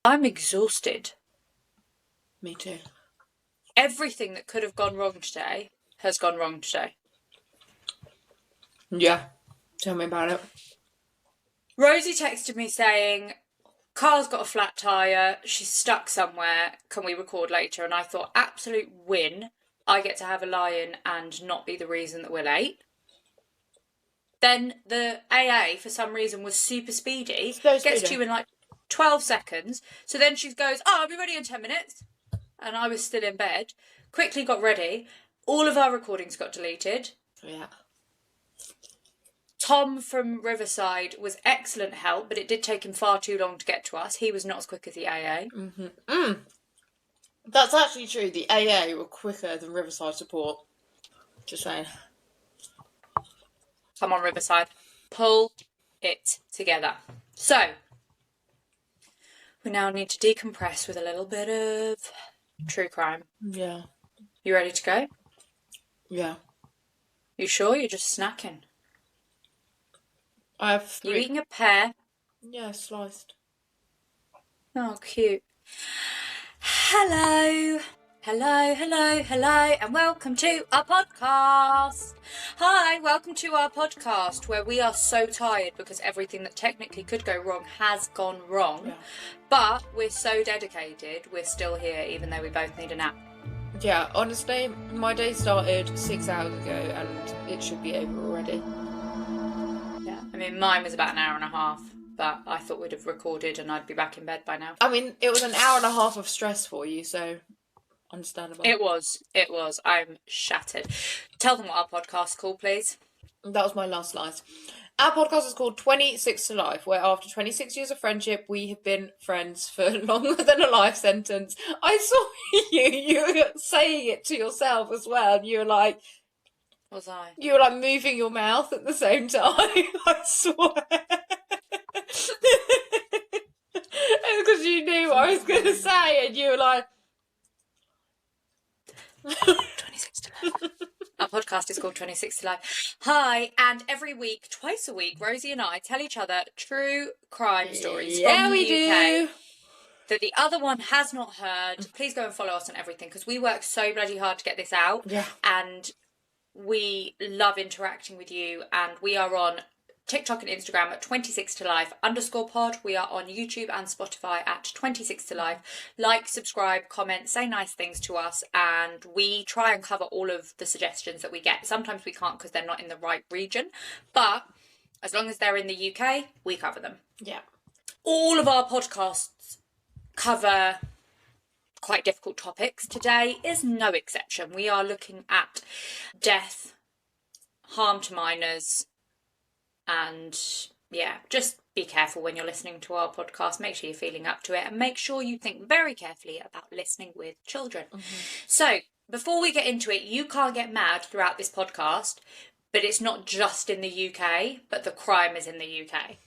I'm exhausted. Me too. Everything that could have gone wrong today has gone wrong today. Yeah. Tell me about it. Rosie texted me saying, car's got a flat tyre, she's stuck somewhere, can we record later? And I thought, absolute win. I get to have a lie-in and not be the reason that we're late. Then the AA, for some reason, was super speedy. Gets to you in like 12 seconds. So then she goes, I'll be ready in 10 minutes. And I was still in bed. Quickly got ready. All of our recordings got deleted. Yeah. Tom from Riverside was excellent help, but it did take him far too long to get to us. He was not as quick as the AA. That's actually true. The AA were quicker than Riverside support. Just saying. Come on, Riverside. Pull it together. So, we now need to decompress with a little bit of true crime. Yeah. You ready to go? Yeah. You sure? You're just snacking. I have 3. You eating a pear? Yeah, sliced. Oh, cute. Hello, and welcome to our podcast. Hi, welcome to our podcast where we are so tired because everything that technically could go wrong has gone wrong. Yeah. But we're so dedicated, we're still here even though we both need a nap. Yeah, honestly, my day started 6 hours ago and it should be over already. Yeah, I mean, mine was about an hour and a half, but I thought we'd have recorded and I'd be back in bed by now. I mean, it was an hour and a half of stress for you, so understandable. It was. I'm shattered. Tell them what our podcast's called, please. That was my last slide. Our podcast is called 26 to Life, where after 26 years of friendship, we have been friends for longer than a life sentence. I saw you were saying it to yourself as well, and you were like... Was I? You were like moving your mouth at the same time, I swear. Because you knew what I was going to say, and you were like... 26 to Life. Our podcast is called 26 to Life. Hi, and every week, twice a week, Rosie and I tell each other true crime stories from the UK that the other one has not heard. Please go and follow us on everything because we work so bloody hard to get this out. Yeah. And we love interacting with you, and we are on TikTok and Instagram at 26 to Life _pod. We are on YouTube and Spotify at 26 to Life. Like, subscribe, comment, say nice things to us, and we try and cover all of the suggestions that we get. Sometimes we can't because they're not in the right region, but as long as they're in the UK, we cover them. Yeah. All of our podcasts cover quite difficult topics. Today is no exception. We are looking at death, harm to minors, and yeah, just be careful when you're listening to our podcast. Make sure you're feeling up to it, and make sure you think very carefully about listening with children. So before we get into it, you can't get mad throughout this podcast, but it's not just in the UK, but the crime is in the UK.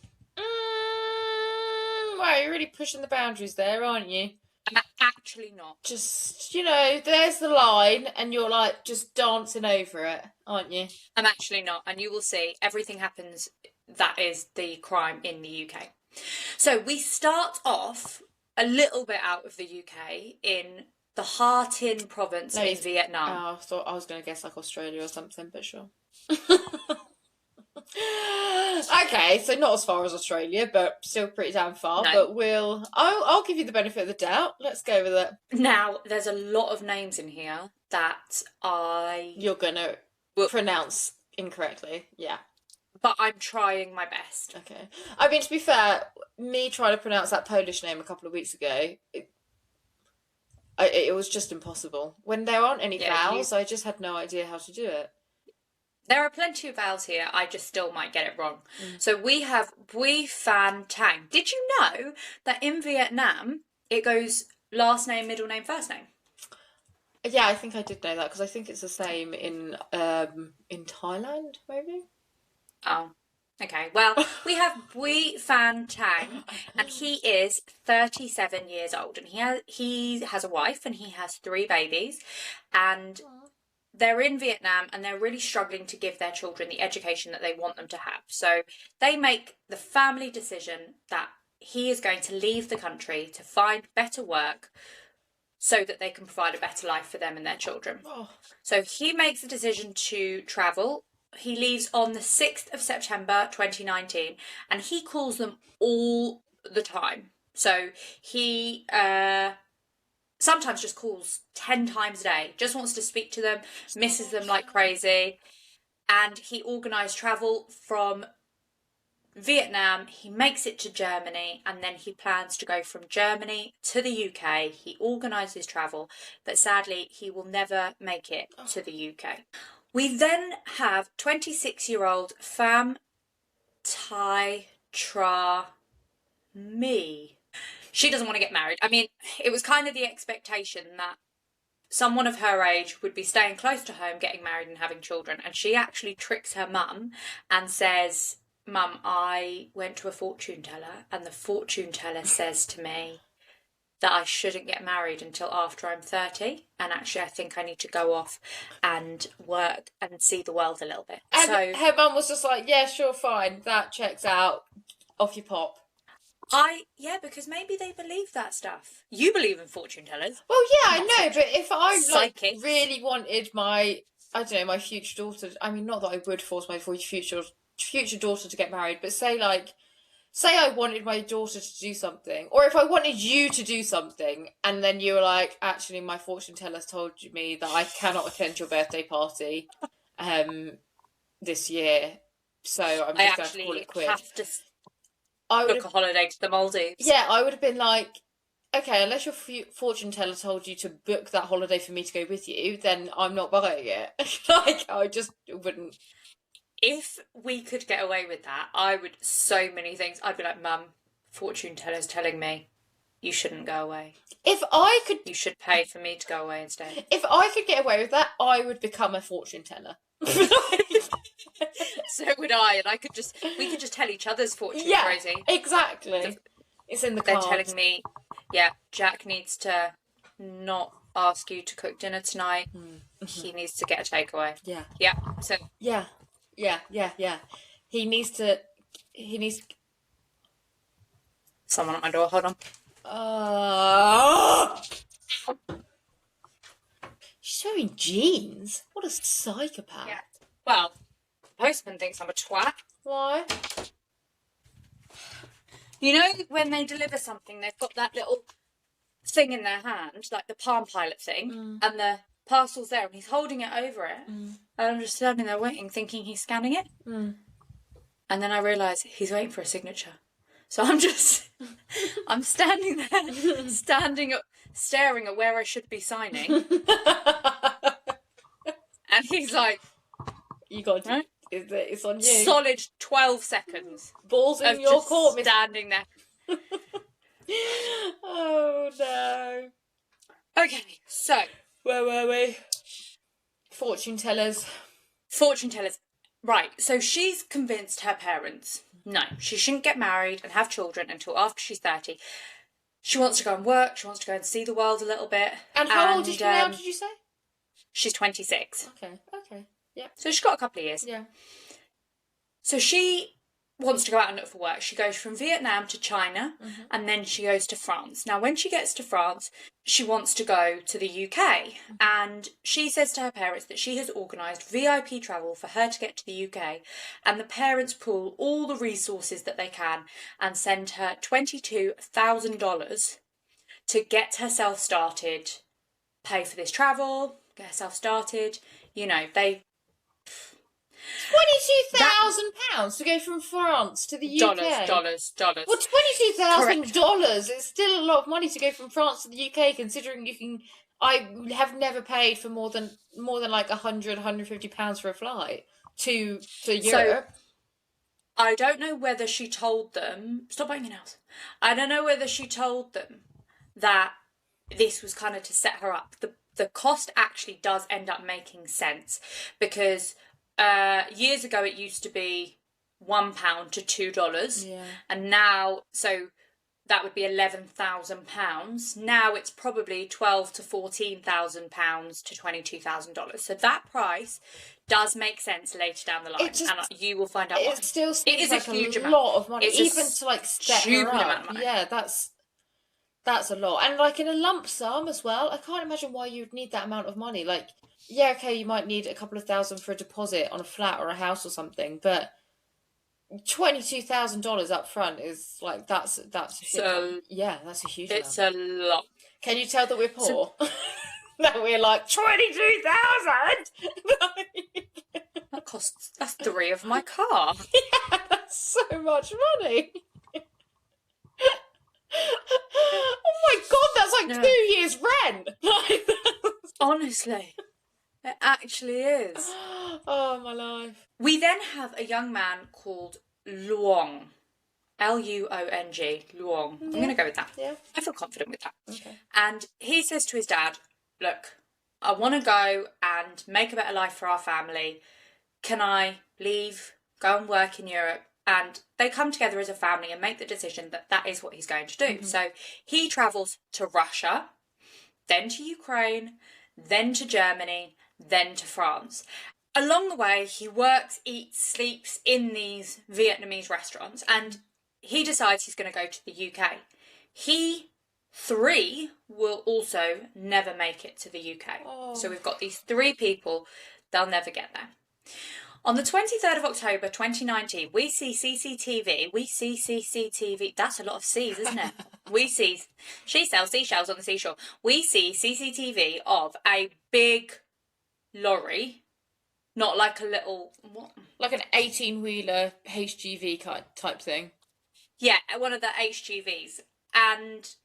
Wow, you're really pushing the boundaries there, aren't you? I'm actually not. Just, there's the line, and you're like just dancing over it, aren't you? I'm actually not, and you will see everything happens that is the crime in the UK. So we start off a little bit out of the UK in the Ha Tinh province in Vietnam. Oh, I thought I was going to guess like Australia or something, but sure. Okay, so not as far as Australia, but still pretty damn far. No. But I'll give you the benefit of the doubt. Let's go with it. Now, there's a lot of names in here that you're gonna pronounce incorrectly. Yeah. But I'm trying my best. Okay. I mean, to be fair, me trying to pronounce that Polish name a couple of weeks ago, it was just impossible. When there aren't any vowels, I just had no idea how to do it. There are plenty of vowels here. I just still might get it wrong. So we have Bui Phan Tang. Did you know that in Vietnam, it goes last name, middle name, first name? Yeah, I think I did know that because I think it's the same in Thailand, maybe. Oh, okay. Well, we have Bui Phan Tang, and he is 37 years old, and he has a wife, and he has 3 babies, and they're in Vietnam, and they're really struggling to give their children the education that they want them to have. So they make the family decision that he is going to leave the country to find better work so that they can provide a better life for them and their children. Oh. So he makes the decision to travel. He leaves on the 6th of September 2019, and he calls them all the time. So he sometimes just calls 10 times a day, just wants to speak to them, misses them like crazy. And he organised travel from Vietnam. He makes it to Germany, and then he plans to go from Germany to the UK. He organises travel, but sadly he will never make it to the UK. We then have 26-year-old Pham Thai Tra Mi. She doesn't want to get married. I mean, it was kind of the expectation that someone of her age would be staying close to home, getting married and having children. And she actually tricks her mum and says, "Mum, I went to a fortune teller, and the fortune teller says to me that I shouldn't get married until after I'm 30. And actually, I think I need to go off and work and see the world a little bit." And so her mum was just like, yeah, sure, fine. That checks out. Off you pop. because maybe they believe that stuff. You believe in fortune tellers. Well, yeah, I Not know, but if I psychics. really wanted my, I don't know, my future daughter, I mean, not that I would force my future daughter to get married, but say I wanted my daughter to do something, or if I wanted you to do something, and then you were like, actually, my fortune teller's told me that I cannot attend your birthday party this year, so I'm just going to call it quits. Have to book a holiday to the Maldives. Yeah, I would have been like, okay, unless your fortune teller told you to book that holiday for me to go with you, then I'm not buying it. I just wouldn't. If we could get away with that, I would, so many things. I'd be like, "Mum, fortune teller's telling me you shouldn't go away. If I could... You should pay for me to go away instead." If I could get away with that, I would become a fortune teller. So would I, and we could just tell each other's fortune crazy. Exactly. It's in the cards. They're telling me, Jack needs to not ask you to cook dinner tonight. Mm-hmm. He needs to get a takeaway. Yeah. Yeah. So. Yeah. He needs. Someone at my door. Hold on. She's wearing jeans. What a psychopath. Yeah. Well, the postman thinks I'm a twat. Why? You know, when they deliver something, they've got that little thing in their hand, like the Palm Pilot thing, and the parcel's there, and he's holding it over it. And I'm just standing there waiting, thinking he's scanning it. And then I realise he's waiting for a signature. So I'm standing there, staring at where I should be signing. And he's like, "You got right? It's on you." Solid 12 seconds. Balls in your court, standing there. Oh no. Okay, so where were we? Fortune tellers. Right, so she's convinced her parents, no, she shouldn't get married and have children until after she's 30. She wants to go and work, she wants to go and see the world a little bit. And how old is she now, did you say? She's 26. Okay, yeah. So she's got a couple of years. Yeah. So she wants to go out and look for work. She goes from Vietnam to China, and then she goes to France. Now, when she gets to France, she wants to go to the UK, and she says to her parents that she has organised VIP travel for her to get to the UK, and the parents pool all the resources that they can and send her $22,000 to get herself started, pay for this travel, get herself started. You know, they... £22,000 to go from France to the UK. Dollars. Well, $22,000 is still a lot of money to go from France to the UK, considering you can. I have never paid for more than like £150 for a flight to Europe. So, I don't know whether she told them. Stop biting your nails. I don't know whether she told them that this was kind of to set her up. The cost actually does end up making sense, because years ago it used to be £1 to $2, and now, so that would be £11,000. Now it's probably £12,000 to £14,000 to $22,000. So that price does make sense later down the line, and you will find out why. It still It is seems a like huge a amount. lot of money, It's even to like step her stupid up. amount of money. Yeah, that's a lot, and like in a lump sum as well. I can't imagine why you'd need that amount of money. Like, yeah, okay, you might need a couple of thousand for a deposit on a flat or a house or something, but $22,000 up front is like that's So yeah, that's a huge it's amount. a lot. Can you tell that we're poor? That we're like 22,000. That's 3 of my car. Yeah, that's so much money. Oh my god, that's like 2 years' rent. Honestly, it actually is. Oh my life. We then have a young man called Luong. Luong. Luong. I'm going to go with that. Yeah. I feel confident with that. Okay. And he says to his dad, look, I want to go and make a better life for our family. Can I leave, go and work in Europe? And they come together as a family and make the decision that that is what he's going to do. Mm-hmm. So he travels to Russia, then to Ukraine, then to Germany, then to France. Along the way, he works, eats, sleeps in these Vietnamese restaurants, and he decides he's going to go to the UK. He, 3, will also never make it to the UK. Oh. So we've got these 3 people, they'll never get there. On the 23rd of October 2019, we see CCTV. That's a lot of C's, isn't it? She sells seashells on the seashore. We see CCTV of a big lorry, not like a little, what? Like an 18-wheeler HGV type thing. Yeah, one of the HGVs. And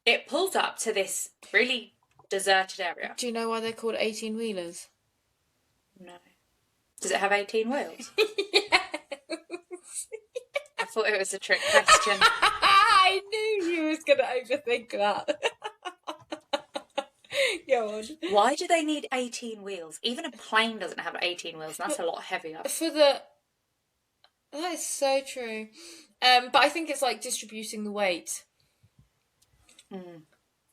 it pulls up to this really deserted area. Do you know why they're called 18-wheelers? No. Does it have 18 wheels? Yes. I thought it was a trick question. I knew you was going to overthink that. Go on. Why do they need 18 wheels? Even a plane doesn't have 18 wheels, and that's a lot heavier. That is so true. But I think it's like distributing the weight. Mm.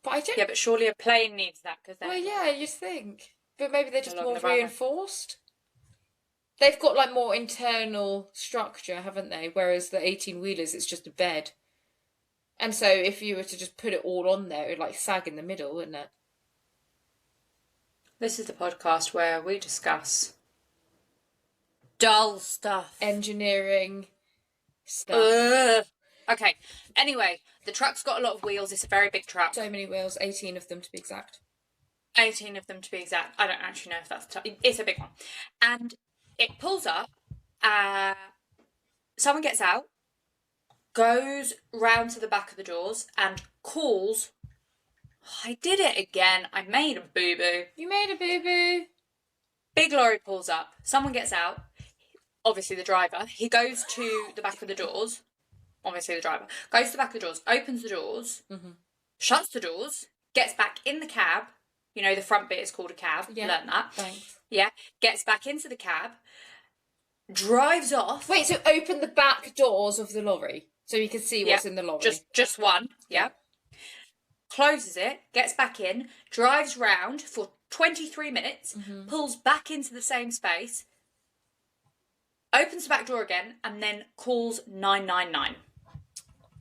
But I don't... Yeah, but surely a plane needs that. Well, yeah, you think. But maybe they're just more reinforced. They've got like more internal structure, haven't they? Whereas the 18-wheelers, it's just a bed. And so if you were to just put it all on there, it would like sag in the middle, wouldn't it? This is the podcast where we discuss dull stuff. Engineering stuff. Okay. Anyway, the truck's got a lot of wheels. It's a very big truck. So many wheels, 18 of them to be exact. 18 of them to be exact. I don't actually know if that's... It's a big one. And it pulls up. Someone gets out, goes round to the back of the doors and calls... I did it again. I made a boo-boo. You made a boo-boo. Big lorry pulls up. Someone gets out. Obviously the driver. He goes to the back of the doors. Obviously the driver. Goes to the back of the doors. Opens the doors. Mm-hmm. Shuts the doors. Gets back in the cab. You know, the front bit is called a cab. Yeah. Learn that. Thanks. Yeah. Gets back into the cab. Drives off. Wait, so open the back doors of the lorry so you can see what's in the lorry. Just one. Yeah. Closes it, gets back in, drives round for 23 minutes, pulls back into the same space, opens the back door again, and then calls 999.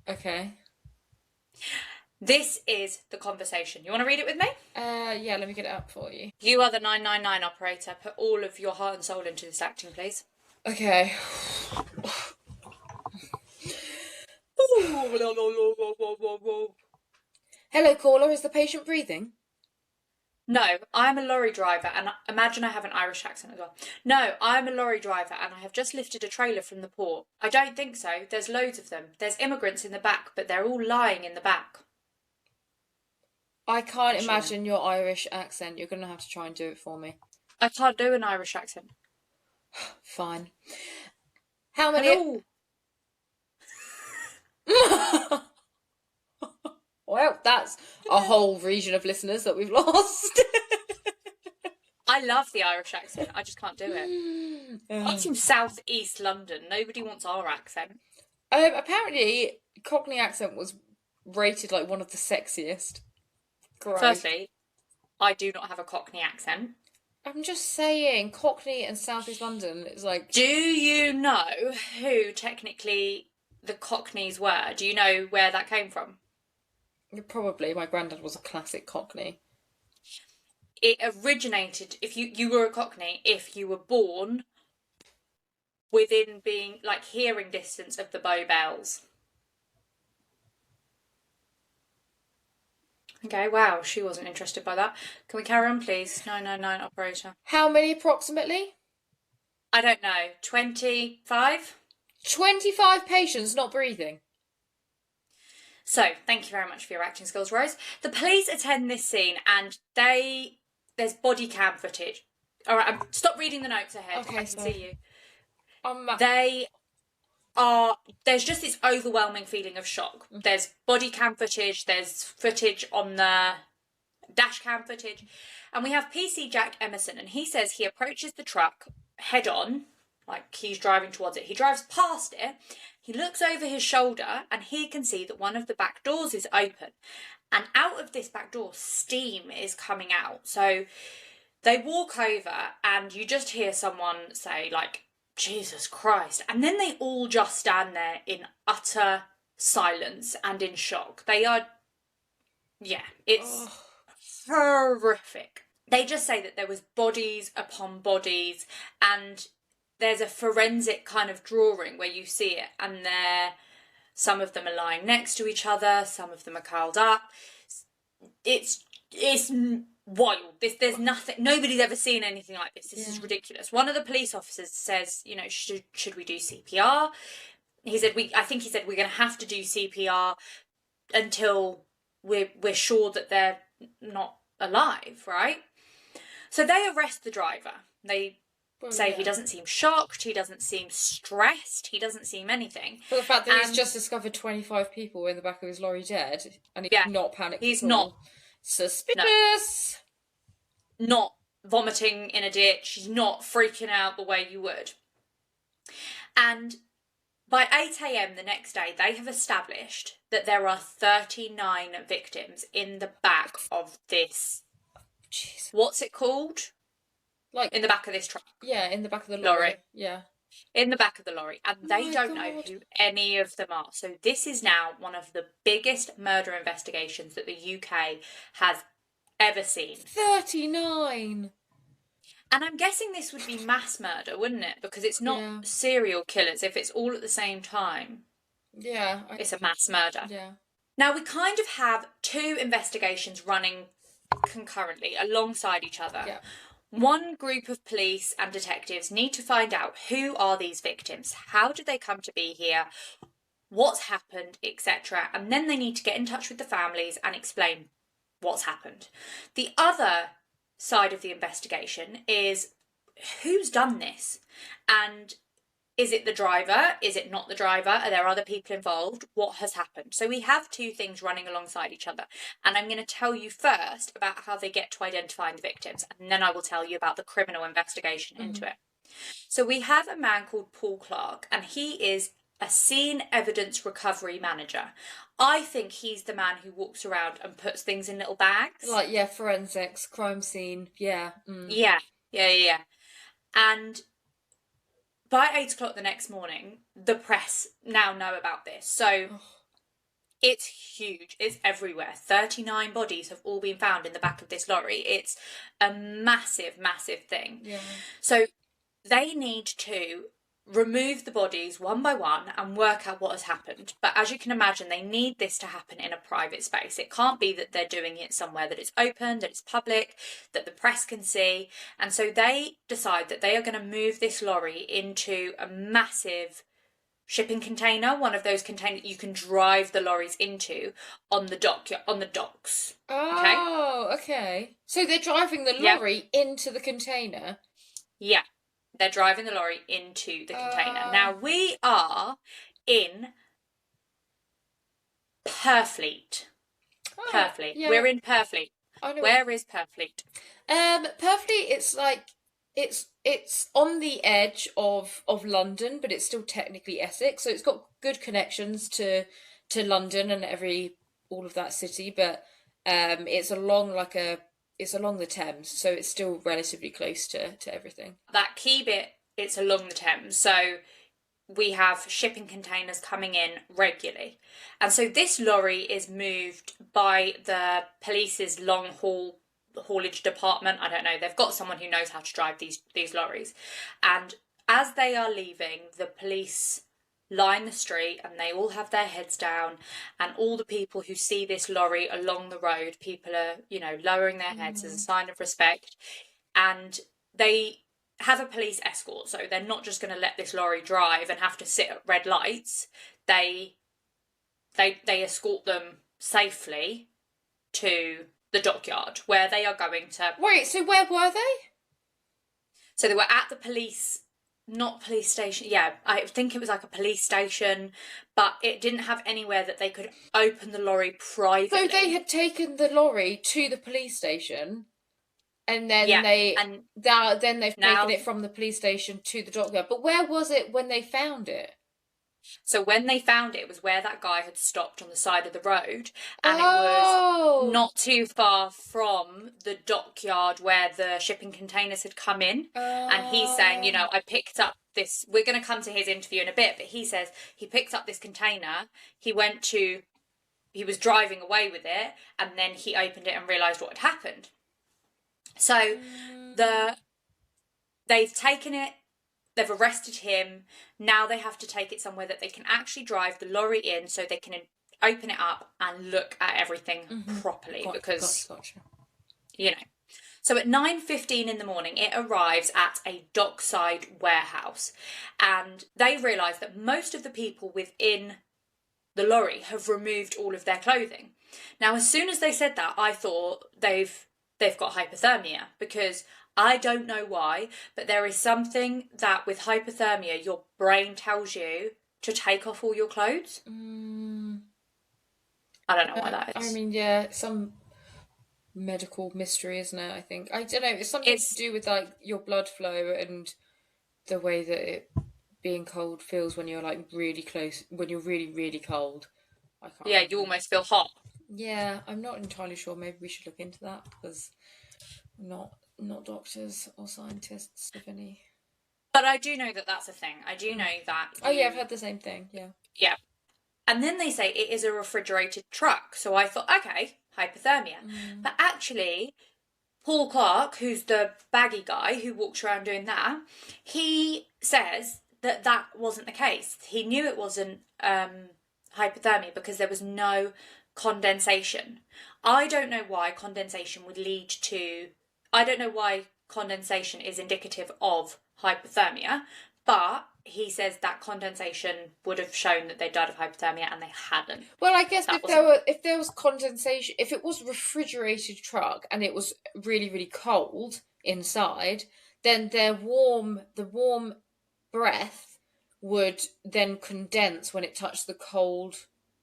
Okay. This is the conversation. You want to read it with me? Yeah, let me get it up for you. You are the 999 operator. Put all of your heart and soul into this acting, please. Okay. Hello, caller. Is the patient breathing? No, I'm a lorry driver, and imagine I have an Irish accent as well. No, I'm a lorry driver, and I have just lifted a trailer from the port. I don't think so. There's loads of them. There's immigrants in the back, but they're all lying in the back. I can't imagine your Irish accent. You're going to have to try and do it for me. I can't do an Irish accent. Fine. How many... Well, that's a whole region of listeners that we've lost. I love the Irish accent. I just can't do it. I'm from South East London. Nobody wants our accent. Apparently, Cockney accent was rated like one of the sexiest. Gross. Firstly, I do not have a Cockney accent. I'm just saying, Cockney and South East London is like... Do you know who technically the Cockneys were? Do you know where that came from? Probably. My granddad was a classic Cockney. It originated, if you were a Cockney, if you were born within being, like, hearing distance of the Bow Bells. Okay, wow, she wasn't interested by that. Can we carry on, please? 999 operator. How many approximately? I don't know. 25? 25 patients not breathing. So, thank you very much for your acting skills, Rose. The police attend this scene and there's body cam footage. All right, stop reading the notes ahead. Okay, I can see you. There's just this overwhelming feeling of shock. There's body cam footage, there's footage on the dash cam footage, and we have PC Jack Emerson, and he says he approaches the truck head on, like he's driving towards it. He drives past it, he looks over his shoulder, and he can see that one of the back doors is open, and out of this back door, steam is coming out. So they walk over, and you just hear someone say, like, Jesus Christ. And then they all just stand there in utter silence and in shock. They are, it's horrific. They just say that there was bodies upon bodies, and there's a forensic kind of drawing where you see it, and some of them are lying next to each other, some of them are curled up. It's wild. There's nothing. Nobody's ever seen anything like this. This is ridiculous. One of the police officers says, should we do CPR? I think he said we're going to have to do CPR until we're sure that they're not alive, right? So they arrest the driver. They say he doesn't seem shocked, he doesn't seem stressed, he doesn't seem anything. For the fact that he's just discovered 25 people in the back of his lorry dead, and he's not panicked. He's not. Suspicious. No. Not vomiting in a ditch. He's not freaking out the way you would. And by 8 a.m. the next day, they have established that there are 39 victims in the back of this. Jeez. What's it called? Like in the back of this truck. Yeah, in the back of the lorry. Yeah. In the back of the lorry, and they don't know who any of them are. So this is now one of the biggest murder investigations that the UK has ever seen. 39! And I'm guessing this would be mass murder, wouldn't it? Because it's not serial killers. If it's all at the same time, it's a mass murder. Yeah. Now, we kind of have two investigations running concurrently alongside each other. Yeah. One group of police and detectives need to find out who are these victims, how did they come to be here, what's happened, etc. And then they need to get in touch with the families and explain what's happened. The other side of the investigation is who's done this, and is it the driver? Is it not the driver? Are there other people involved? What has happened? So we have two things running alongside each other. And I'm going to tell you first about how they get to identifying the victims. And then I will tell you about the criminal investigation into it. So we have a man called Paul Clark, and he is a scene evidence recovery manager. I think he's the man who walks around and puts things in little bags. Like, forensics, crime scene, Yeah. And by 8 o'clock the next morning, the press now know about this. So it's huge. It's everywhere. 39 bodies have all been found in the back of this lorry. It's a massive, massive thing. Yeah. So they need to remove the bodies one by one and work out what has happened. But as you can imagine, they need this to happen in a private space. It can't be that they're doing it somewhere that is open, that it's public, that the press can see. And so they decide that they are going to move this lorry into a massive shipping container, one of those containers you can drive the lorries into on the docks. Oh, okay. So they're driving the lorry into the container? Yeah. They're driving the lorry into the container. Now, we are in Purfleet. Purfleet. Yeah. We're in Purfleet. Where is Purfleet? Purfleet, it's like, it's on the edge of London, but it's still technically Essex. So it's got good connections to London and all of that city, but it's along like a it's along the Thames, so it's still relatively close to everything. That key bit, it's along the Thames. So we have shipping containers coming in regularly. And so this lorry is moved by the police's haulage department. I don't know. They've got someone who knows how to drive these lorries. And as they are leaving, the police line the street and they all have their heads down, and all the people who see this lorry along the road, people are, lowering their heads as a sign of respect. And they have a police escort, so they're not just going to let this lorry drive and have to sit at red lights. They escort them safely to the dockyard where they are going to. Wait, so where were they? So they were at the police, not police station. Yeah, I think it was like a police station, but it didn't have anywhere that they could open the lorry privately. So they had taken the lorry to the police station. And then then they've taken it from the police station to the dockyard. But where was it when they found it? So when they found it, it was where that guy had stopped on the side of the road, and it was not too far from the dockyard where the shipping containers had come in. And he's saying, I picked up this. We're going to come to his interview in a bit, but he says he picked up this container. He was driving away with it, and then he opened it and realised what had happened. So they've taken it, they've arrested him, now they have to take it somewhere that they can actually drive the lorry in so they can open it up and look at everything properly. Gotcha. So at 9:15 in the morning, it arrives at a dockside warehouse, and they realise that most of the people within the lorry have removed all of their clothing. Now, as soon as they said that, I thought they've got hypothermia, because I don't know why, but there is something that with hypothermia, your brain tells you to take off all your clothes. I don't know why that is. I mean, yeah, some medical mystery, isn't it? I think. I don't know. It's something to do with like your blood flow and the way that it being cold feels when you're like really close, when you're really, really cold. You almost feel hot. Yeah, I'm not entirely sure. Maybe we should look into that, because we're not doctors or scientists of any. But I do know that that's a thing. I do know that. I've had the same thing. Yeah. Yeah. And then they say it is a refrigerated truck. So I thought, okay, hypothermia. But actually, Paul Clark, who's the baggy guy who walks around doing that, he says that wasn't the case. He knew it wasn't hypothermia because there was no condensation. I don't know why condensation would lead to. I don't know why condensation is indicative of hypothermia, but he says that condensation would have shown that they died of hypothermia, and they hadn't. Well, I guess if there was condensation, if it was a refrigerated truck and it was really, really cold inside, then the warm breath would then condense when it touched the cold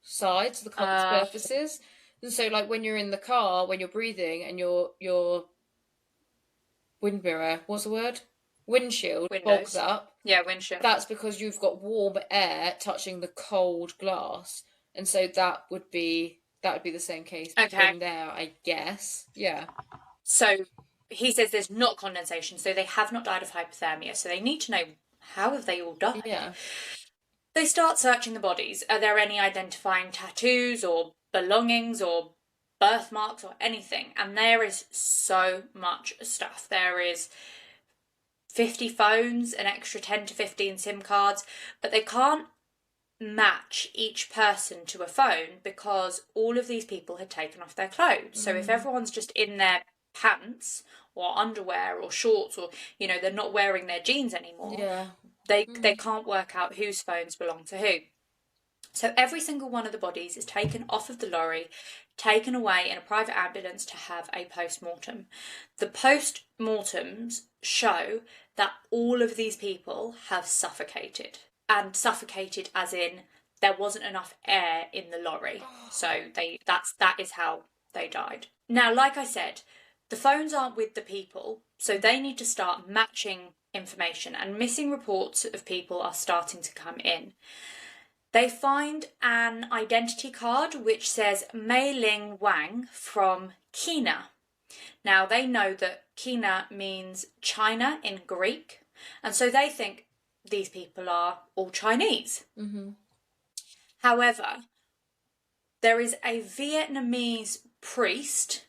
sides, the cold surfaces. And so, like, when you're in the car, when you're breathing and your wind mirror, what's the word? Windshield bogs up. Yeah, windshield. That's because you've got warm air touching the cold glass, and so that would be the same case in there, I guess. Yeah. So he says there's not condensation, so they have not died of hypothermia. So they need to know, how have they all died? Yeah. They start searching the bodies. Are there any identifying tattoos or belongings or birthmarks or anything? And there is so much stuff. There is 50 phones, an extra 10 to 15 SIM cards, but they can't match each person to a phone because all of these people had taken off their clothes. So if everyone's just in their pants or underwear or shorts, or they're not wearing their jeans anymore, they can't work out whose phones belong to who. So every single one of the bodies is taken off of the lorry, taken away in a private ambulance to have a post-mortem. The post-mortems show that all of these people have suffocated. And suffocated as in there wasn't enough air in the lorry. So that is how they died. Now, like I said, the phones aren't with the people, so they need to start matching information, and missing reports of people are starting to come in. They find an identity card which says Mei Ling Wang from Kina. Now, they know that Kina means China in Greek, and so they think these people are all Chinese. Mm-hmm. However, there is a Vietnamese priest,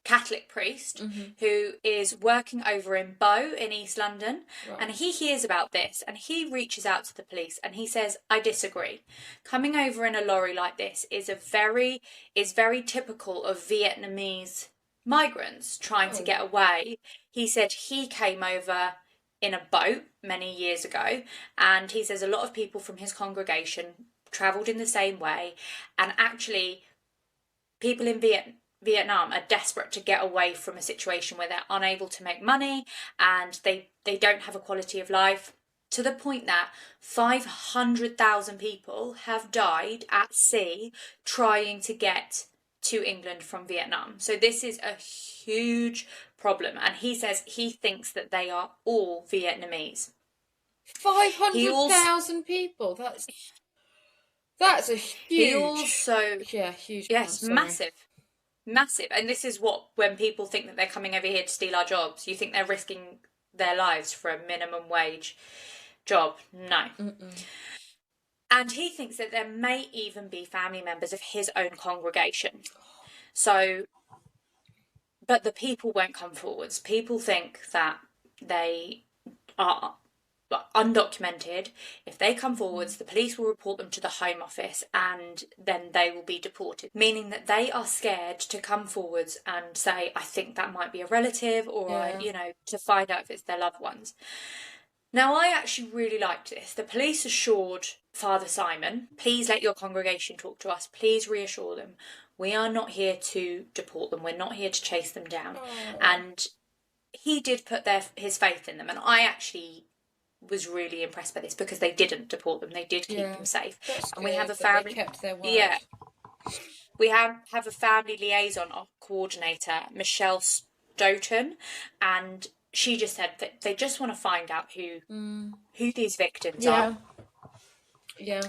Catholic priest, who is working over in Bow in East London, and he hears about this and he reaches out to the police and he says, I disagree. Coming over in a lorry like this is very typical of Vietnamese migrants trying to get away. He said he came over in a boat many years ago, and he says a lot of people from his congregation travelled in the same way, and actually people in Vietnam are desperate to get away from a situation where they're unable to make money and they don't have a quality of life, to the point that 500,000 people have died at sea trying to get to England from Vietnam. So this is a huge problem, and he says he thinks that they are all Vietnamese. 500,000 people. That's a huge. Huge. Yes, massive. And this is what, when people think that they're coming over here to steal our jobs, you think they're risking their lives for a minimum wage job. No. Mm-mm. And he thinks that there may even be family members of his own congregation. So, but the people won't come forwards. People think that they are undocumented. If they come forwards, the police will report them to the Home Office and then they will be deported, meaning that they are scared to come forwards and say, I think that might be a relative, or to find out if it's their loved ones. Now, I actually really liked this. The police assured Father Simon, please let your congregation talk to us. Please reassure them. We are not here to deport them. We're not here to chase them down. And he did put his faith in them. And I actually was really impressed by this, because they didn't deport them. They did keep them safe. That's and we good have a family. They kept their word. Yeah. We have a family liaison coordinator, Michelle Stoughton, and she just said that they just want to find out who these victims are. Yeah.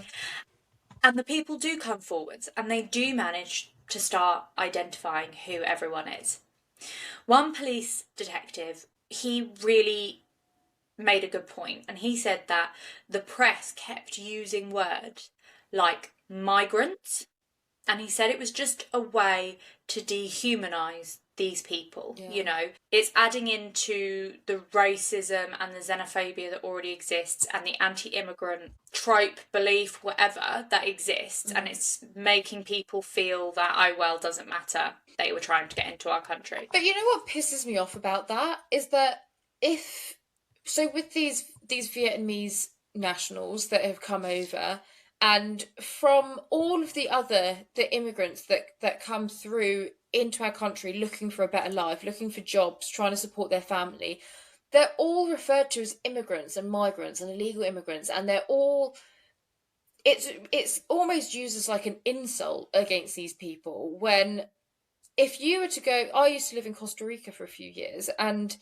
And the people do come forwards, and they do manage to start identifying who everyone is. One police detective, he really made a good point, and he said that the press kept using words like migrants, and he said it was just a way to dehumanise these people. It's adding into the racism and the xenophobia that already exists, and the anti-immigrant trope, belief, whatever that exists, and it's making people feel that, doesn't matter, they were trying to get into our country. But you know what pisses me off about that is that with these Vietnamese nationals that have come over, and from all of the immigrants that come through into our country looking for a better life, looking for jobs, trying to support their family, they're all referred to as immigrants and migrants and illegal immigrants, and they're all, it's almost used as like an insult against these people. When if you were to go, I used to live in Costa Rica for a few years, and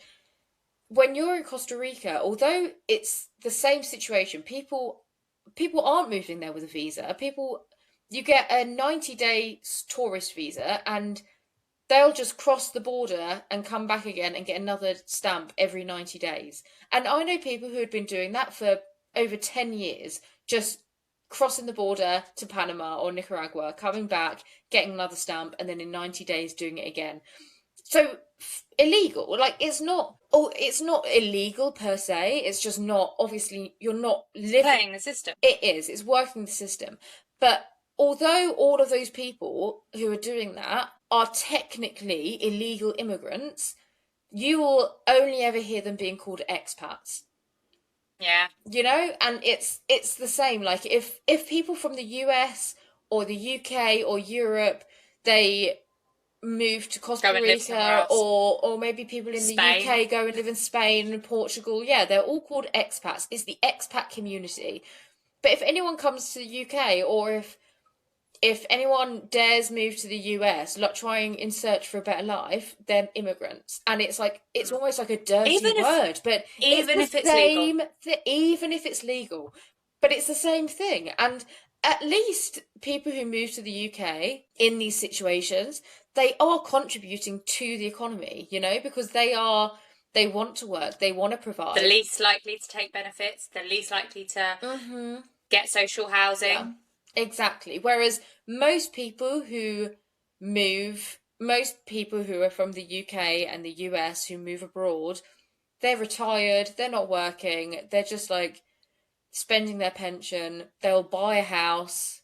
when you're in Costa Rica, although it's the same situation, people aren't moving there with a visa. You get a 90-day tourist visa, and they'll just cross the border and come back again and get another stamp every 90 days. And I know people who had been doing that for over 10 years, just crossing the border to Panama or Nicaragua, coming back, getting another stamp, and then in 90 days doing it again. So illegal, like it's not illegal per se. It's just not, obviously you're not playing the system. It's working the system. But although all of those people who are doing that are technically illegal immigrants, you will only ever hear them being called expats. Yeah. And it's the same. Like if people from the US or the UK or Europe, they move to Costa Rica, or maybe people in Spain. The UK go and live in Spain and Portugal, they're all called expats. It's the expat community. But if anyone comes to the UK, or if anyone dares move to the US, like trying in search for a better life, they're immigrants. And it's like, it's almost like a dirty word, but even if it's legal. Even if it's legal, but it's the same thing. And at least people who move to the UK in these situations, they are contributing to the economy, because they want to work, they want to provide. The least likely to take benefits, the least likely to get social housing. Yeah, exactly. Whereas most people who are from the UK and the US who move abroad, they're retired, they're not working, they're just like spending their pension, they'll buy a house,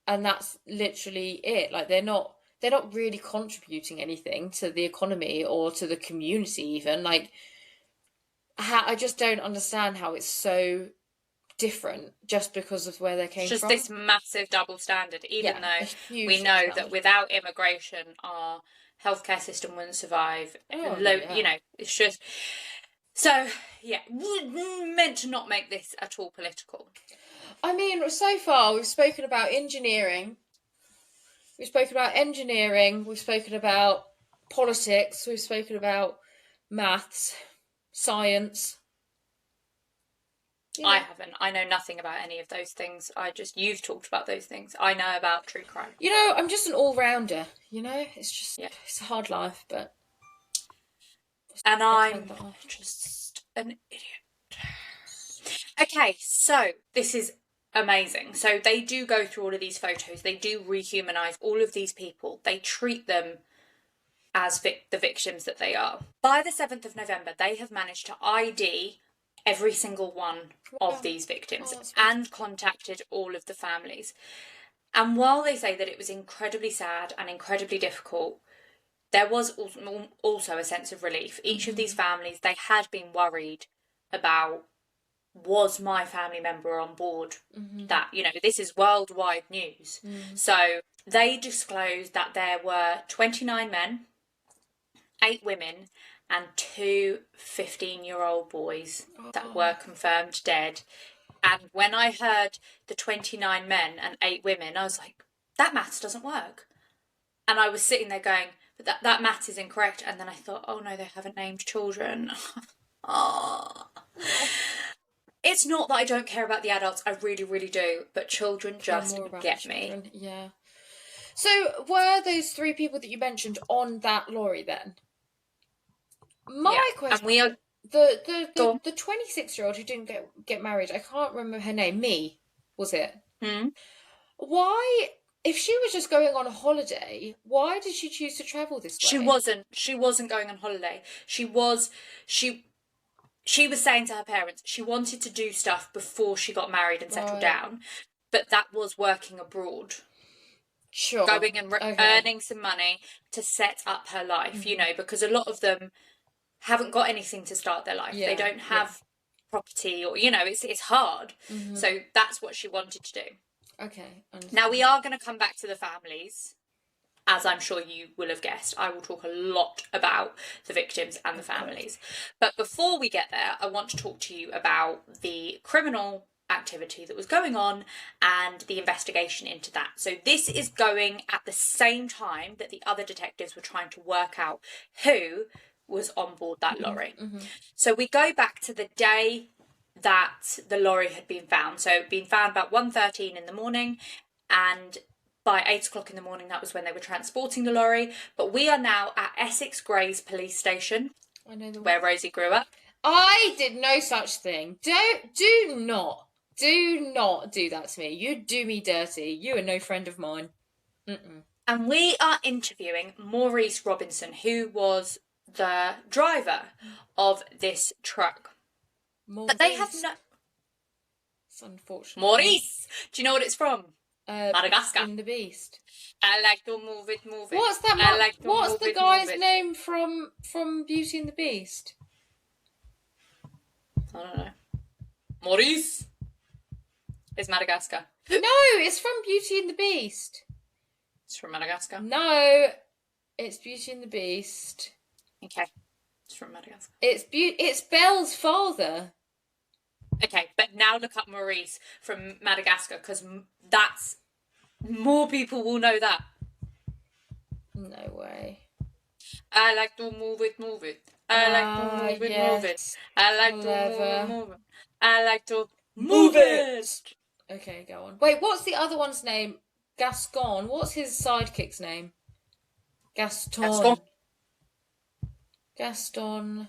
and that's literally it. Like they're not really contributing anything to the economy or to the community even. Like I just don't understand how it's so different just because of where they came from. It's just this massive double standard, even though we know that without immigration our healthcare system wouldn't survive. It's just so meant to not make this at all political. I mean, so far we've spoken about engineering, we've spoken about politics, we've spoken about maths, science. I haven't. I know nothing about any of those things. You've talked about those things. I know about true crime. I'm just an all-rounder, it's just, it's a hard life, but... And I'm just an idiot. Okay, so this is amazing. So they do go through all of these photos. They do rehumanise all of these people. They treat them as the victims that they are. By the 7th of November, they have managed to ID every single one of these victims and contacted all of the families. And while they say that it was incredibly sad and incredibly difficult, there was also a sense of relief. Each of these families, they had been worried about, was my family member on board? That, this is worldwide news. So they disclosed that there were 29 men, 8 women, and 2 15-year-old boys that were confirmed dead. And when I heard the 29 men and 8 women, I was like, that maths doesn't work. And I was sitting there going, but that maths is incorrect. And then I thought, oh no, they haven't named children. It's not that I don't care about the adults, I really, really do, but children just get me. Yeah. So were those 3 people that you mentioned on that lorry then? My question, and we are the 26-year-old who didn't get married, I can't remember her name. Was it? Why, if she was just going on a holiday, why did she choose to travel this way? She wasn't going on holiday. She was saying to her parents she wanted to do stuff before she got married and settled down, but that was working abroad. Sure. Going and earning some money to set up her life, because a lot of them haven't got anything to start their life. They don't have property or, it's hard. So that's what she wanted to do. Okay. Now we are going to come back to the families. As I'm sure you will have guessed, I will talk a lot about the victims and the families. But before we get there, I want to talk to you about the criminal activity that was going on and the investigation into that. So this is going at the same time that the other detectives were trying to work out who was on board that lorry. So we go back to the day that the lorry had been found. So it had been found about 1:13 in the morning, and by 8 o'clock in the morning, that was when they were transporting the lorry. But we are now at Essex Grays police station, where Rosie grew up. I did no such thing. Do not do that to me. You do me dirty. You are no friend of mine. And we are interviewing Maurice Robinson, who was the driver of this truck. Maurice. But they have no... It's unfortunate. Maurice! Do you know what it's from? Madagascar. In the Beast. I like to move it. What's that? What's the guy's name from Beauty and the Beast? I don't know. Maurice is Madagascar. No, it's from Beauty and the Beast. It's from Madagascar. No, it's Beauty and the Beast. Okay, it's from Madagascar. It's Belle's father. Okay, but now look up Maurice from Madagascar, because that's... more people will know that. No way. I like to move it. I like to move it. I like to move it. I like to move it. Okay, go on. Wait, what's the other one's name? Gascon. What's his sidekick's name? Gaston. Gaston.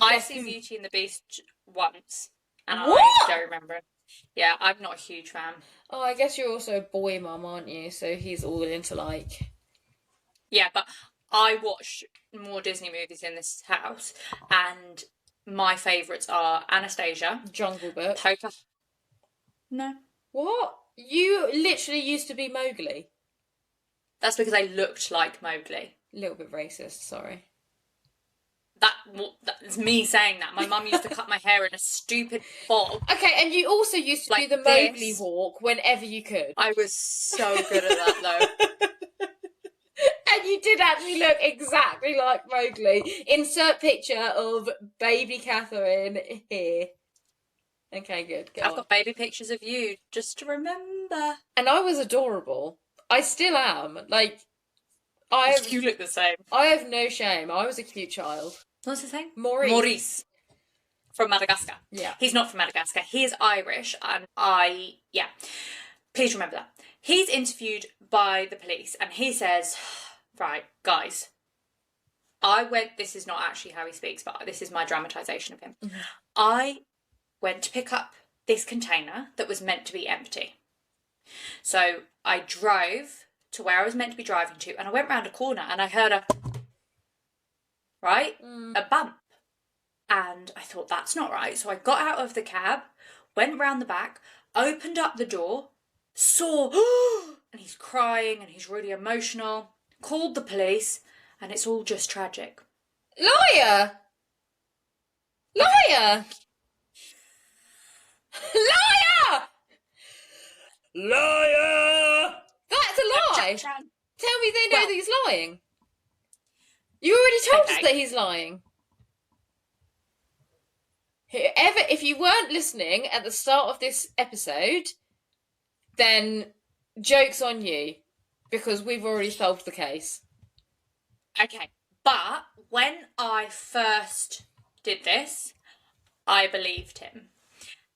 I've seen Beauty and the Beast once, and I What? don't remember it. Yeah, I'm not a huge fan. Oh, I guess you're also a boy mum, aren't you? So he's all into like. Yeah, but I watch more Disney movies in this house, and my favourites are Anastasia, Jungle Book. Poker. No. What? You literally used to be Mowgli. That's because I looked like Mowgli. A little bit racist, sorry. That's me saying that. My mum used to cut my hair in a stupid bob. Okay, and you also used to Like do the this. Mowgli walk whenever you could. I was so good at that, though. And you did actually look exactly like Mowgli. Insert picture of baby Catherine here. Okay, good. I've got baby pictures of you just to remember. And I was adorable. I still am. Like, You look the same. I have no shame. I was a cute child. What's his name? Maurice. From Madagascar. Yeah. He's not from Madagascar. He is Irish, and please remember that. He's interviewed by the police, and he says, right, guys, this is not actually how he speaks, but this is my dramatisation of him. Mm-hmm. I went to pick up this container that was meant to be empty. So I drove to where I was meant to be driving to, and I went round a corner and I heard a bump. And I thought, that's not right. So I got out of the cab, went round the back, opened up the door, saw, and he's crying and he's really emotional, called the police, and it's all just tragic. Liar! Liar! Liar! Liar! That's a lie! Tell me they know that he's lying. You already told us that he's lying. If you weren't listening at the start of this episode, then joke's on you, because we've already solved the case. Okay, but when I first did this, I believed him.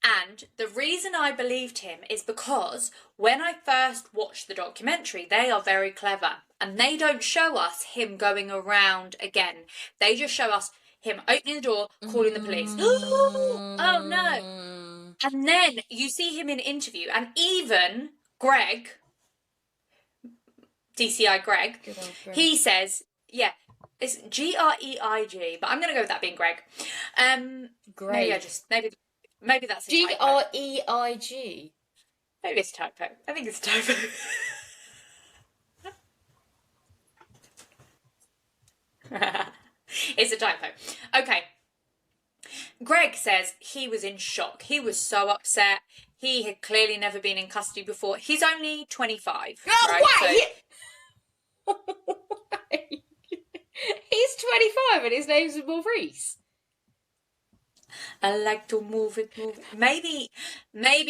And the reason I believed him is because when I first watched the documentary, they are very clever. And they don't show us him going around again. They just show us him opening the door, calling the police. Oh, no. And then you see him in an interview. And even Greg, DCI Greg, he says, yeah, it's Greig, but I'm going to go with that being Greg. Greg. Maybe that's a typo. Greig. Maybe it's a typo. I think it's a typo. It's a typo. Okay. Greg says he was in shock. He was so upset. He had clearly never been in custody before. He's only 25. Oh, right? So... He's 25 and his name's Maurice. I like to move it. Maybe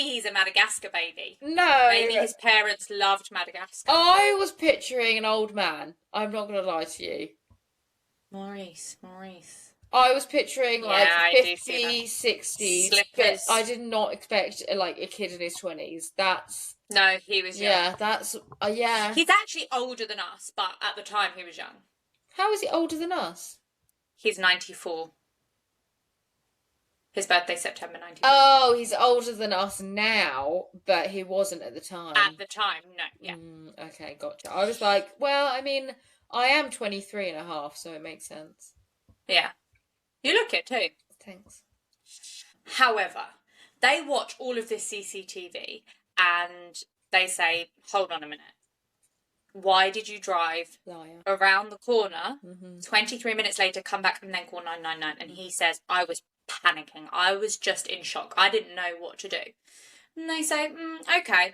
he's a Madagascar baby. No. Maybe his parents loved Madagascar. I was picturing an old man. I'm not going to lie to you. Maurice. I was picturing like 50s, 60s. Slippers. But I did not expect like a kid in his 20s. No, he was young. Yeah, that's... yeah. He's actually older than us, but at the time he was young. How is he older than us? He's 94. His birthday's September 94. Oh, he's older than us now, but he wasn't at the time. At the time, no, yeah. Okay, gotcha. I was like, well, I mean, I am 23 and a half, so it makes sense. Yeah. You look it too. Thanks. However, they watch all of this CCTV and they say, hold on a minute. Why did you drive around the corner, 23 minutes later, come back and then call 999? And he says, I was panicking. I was just in shock. I didn't know what to do. And they say, okay.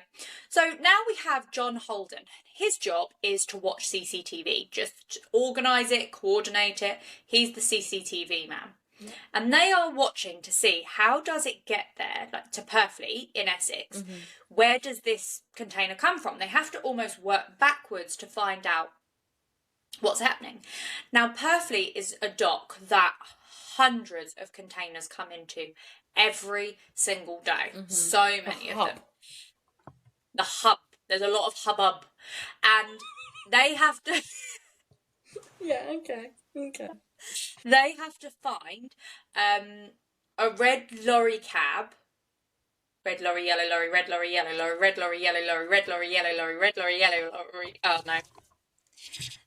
So now we have John Holden. His job is to watch CCTV, just organise it, coordinate it. He's the CCTV man. Yeah. And they are watching to see how does it get there, like to Purfleet in Essex. Where does this container come from? They have to almost work backwards to find out what's happening. Now, Purfleet is a dock that hundreds of containers come into every single day. So many of them. The hub. There's a lot of hubbub. And they have to... Yeah, okay. They have to find a red lorry cab. Red lorry, yellow lorry, red lorry, yellow lorry, red lorry, yellow lorry, red lorry, yellow lorry, red lorry, yellow lorry. Oh, no.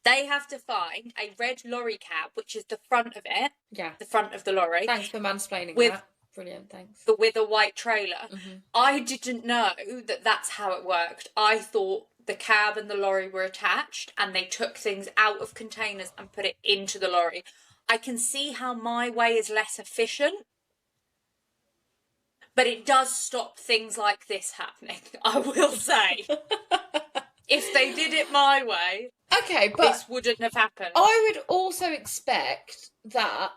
They have to find a red lorry cab, which is the front of it. Yeah. The front of the lorry. Thanks for mansplaining that. Brilliant, thanks. With a white trailer. I didn't know that that's how it worked. I thought the cab and the lorry were attached and they took things out of containers and put it into the lorry. I can see how my way is less efficient, but it does stop things like this happening, I will say. If they did it my way, okay, but this wouldn't have happened. I would also expect that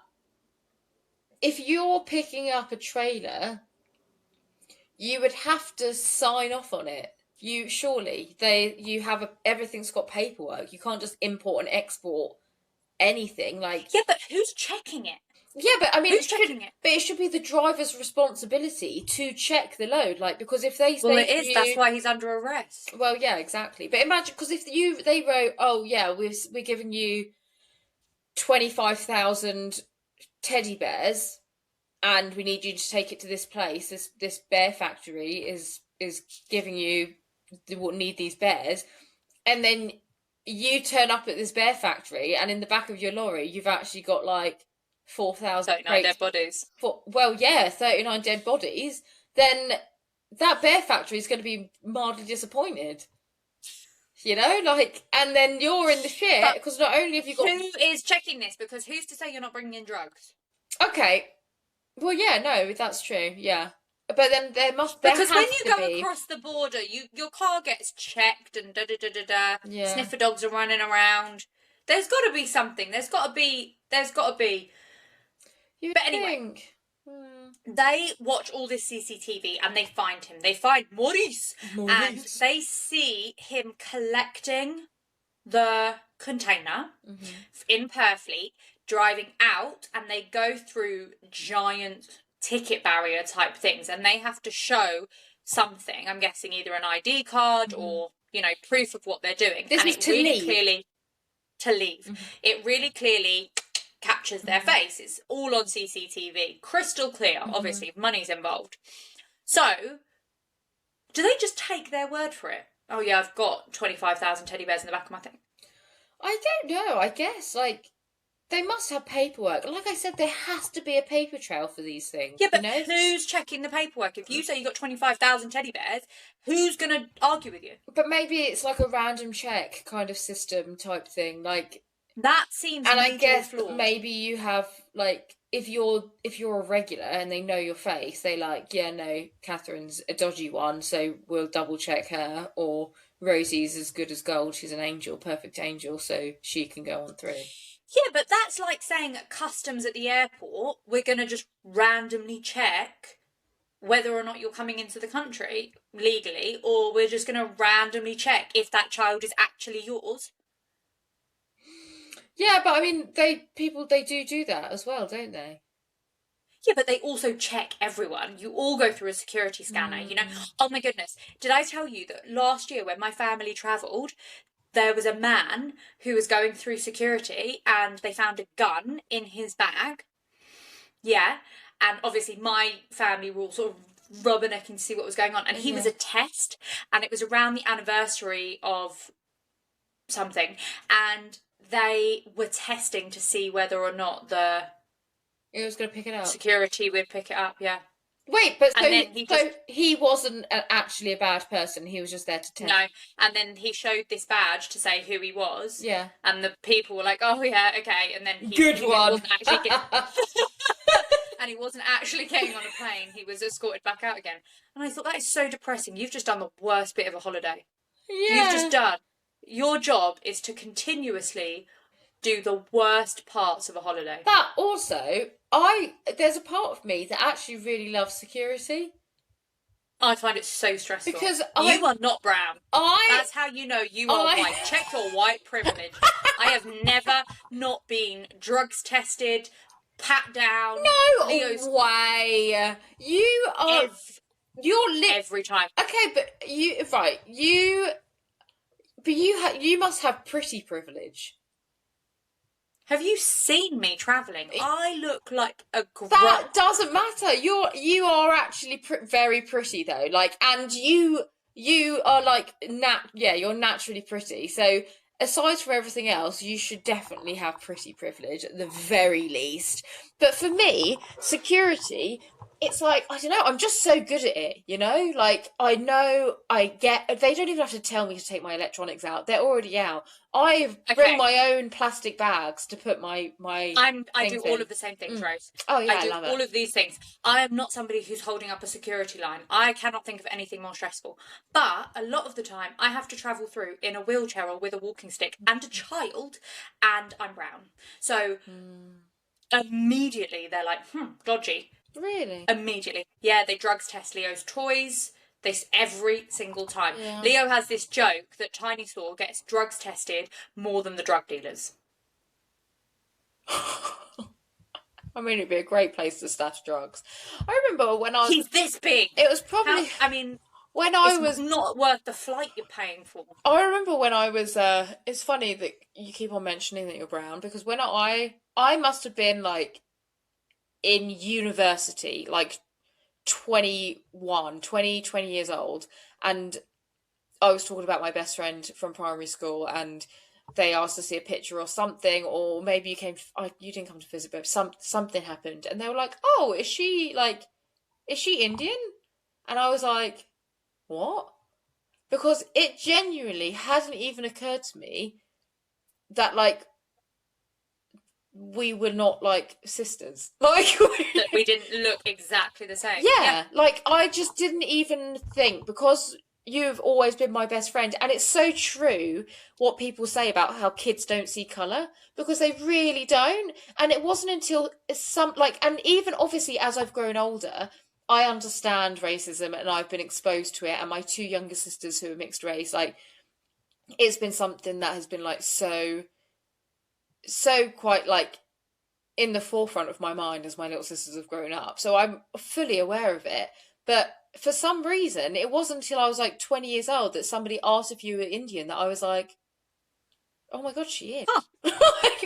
if you're picking up a trailer, you would have to sign off on it. Everything's got paperwork. You can't just import and export anything. Yeah, but who's checking it? Yeah, but I mean, who's checking it? But it should be the driver's responsibility to check the load. Because if they say, well, it is. That's why he's under arrest. Well, yeah, exactly. But imagine, because if they wrote, oh yeah, we're giving you 25,000 teddy bears, and we need you to take it to this place. This bear factory is giving you need these bears, and then you turn up at this bear factory, and in the back of your lorry, you've actually got 4,000 39 dead bodies. 39 dead bodies. Then that bear factory is going to be mildly disappointed. And then you're in the shit because not only have you got... Who is checking this? Because who's to say you're not bringing in drugs? Okay. Well, yeah, no, that's true, yeah. But then because when you go across the border, your car gets checked and da-da-da-da-da. Yeah. Sniffer dogs are running around. There's got to be something. There's got to be... But anyway... They watch all this CCTV and they find him. They find Maurice. And they see him collecting the container in Purfleet, driving out, and they go through giant ticket barrier type things, and they have to show something. I'm guessing either an ID card or, proof of what they're doing. This is to leave. It really clearly captures their face. It's all on CCTV, crystal clear. Obviously, money's involved. So, do they just take their word for it? Oh yeah, I've got 25,000 teddy bears in the back of my thing. I don't know. I guess they must have paperwork. Like I said, there has to be a paper trail for these things. Yeah, but who's checking the paperwork? If you say you got 25,000 teddy bears, who's going to argue with you? But maybe it's a random check kind of system type thing. That seems and I guess flawed. Maybe you have if you're a regular and they know your face, they yeah, no, Catherine's a dodgy one, so we'll double check her. Or Rosie's as good as gold; she's an angel, perfect angel, so she can go on through. Yeah, but that's like saying at customs at the airport, we're going to just randomly check whether or not you're coming into the country legally, or we're just going to randomly check if that child is actually yours. Yeah, but I mean, they do that as well, don't they? Yeah, but they also check everyone. You all go through a security scanner, Oh my goodness. Did I tell you that last year when my family travelled, there was a man who was going through security and they found a gun in his bag? Yeah. And obviously my family were all sort of rubbernecking to see what was going on. And he was a test, and it was around the anniversary of something. And they were testing to see whether or not it was going to pick it up. Security would pick it up, yeah. Wait, but he wasn't actually a bad person. He was just there to test. No, and then he showed this badge to say who he was. Yeah. And the people were like, "Oh yeah, okay." And then he wasn't actually and he wasn't actually getting on a plane. He was escorted back out again. And I thought, that is so depressing. You've just done the worst bit of a holiday. Yeah. You've just done. Your job is to continuously do the worst parts of a holiday. But also, there's a part of me that actually really loves security. I find it so stressful. Because you are not brown. That's how you know you are white. Check your white privilege. I have never not been drugs tested, pat down. No Leo's way. You are. You're every time. Okay, but you must have pretty privilege. Have you seen me travelling? I look like a That doesn't matter. You are actually very pretty though. Like, and you are like you're naturally pretty. So aside from everything else, you should definitely have pretty privilege at the very least. But for me, security, it's like, I don't know, I'm just so good at it, you know? Like, I know they don't even have to tell me to take my electronics out. They're already out. I bring my own plastic bags to put my I do all of the same things, Rose. Oh yeah, I do love all it. of these things. I am not somebody who's holding up a security line. I cannot think of anything more stressful. But a lot of the time, I have to travel through in a wheelchair or with a walking stick and a child, and I'm brown. So immediately they're like, dodgy. Really? Immediately. Yeah, they drugs test Leo's toys. This every single time. Yeah. Leo has this joke that Tiny Store gets drugs tested more than the drug dealers. I mean, it'd be a great place to stash drugs. I remember when I was... He's this big. It was probably... when I was... not worth the flight you're paying for. I remember when I was... It's funny that you keep on mentioning that you're brown, because when I must have been, like, in university, like 20 years old, and I was talking about my best friend from primary school, and they asked to see a picture or something, or maybe you didn't come to visit, but something happened, and they were like, "Oh, is she Indian?" And I was like, "What?" Because it genuinely hadn't even occurred to me that, like, we were not, like, sisters. Like, that we didn't look exactly the same. Yeah, like, I just didn't even think, because you've always been my best friend, and it's so true what people say about how kids don't see colour, because they really don't. And it wasn't until and even obviously as I've grown older, I understand racism and I've been exposed to it, and my two younger sisters who are mixed race, like, it's been something that has been, like, so quite, like, in the forefront of my mind as my little sisters have grown up. So I'm fully aware of it. But for some reason, it wasn't until I was, like, 20 years old that somebody asked if you were Indian that I was like, oh my God, she is. Huh.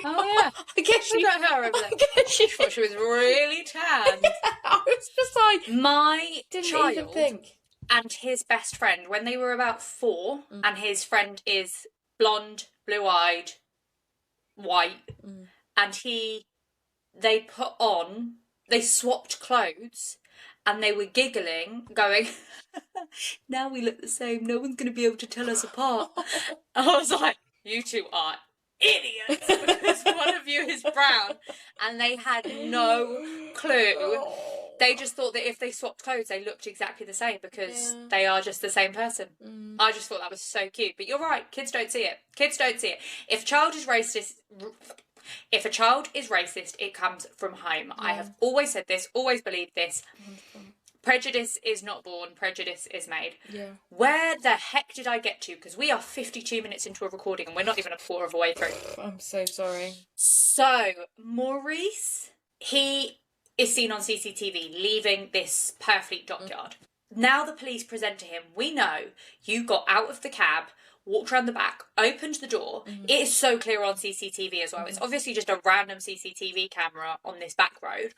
Oh, yeah. I guess she... Look at her over there. I guess she thought she was really tanned. I was just like... My didn't child even think. And his best friend, when they were about 4, and his friend is blonde, blue-eyed, white, and they swapped clothes, and they were giggling, going, now we look the same, no one's going to be able to tell us apart. I was like, you two are idiots, because one of you is brown. And they had no clue. They just thought that if they swapped clothes, they looked exactly the same, because they are just the same person. I just thought that was so cute. But you're right, kids don't see it. Kids don't see it. If a child is racist, it comes from home. I have always said this, always believed this. Prejudice is not born, prejudice is made. Yeah. Where the heck did I get to? Because we are 52 minutes into a recording and we're not even a quarter of a way through. I'm so sorry. So, Maurice, he is seen on CCTV leaving this Purfleet dockyard. Now the police present to him, we know you got out of the cab, walked around the back, opened the door. It is so clear on CCTV as well. It's obviously just a random CCTV camera on this back road.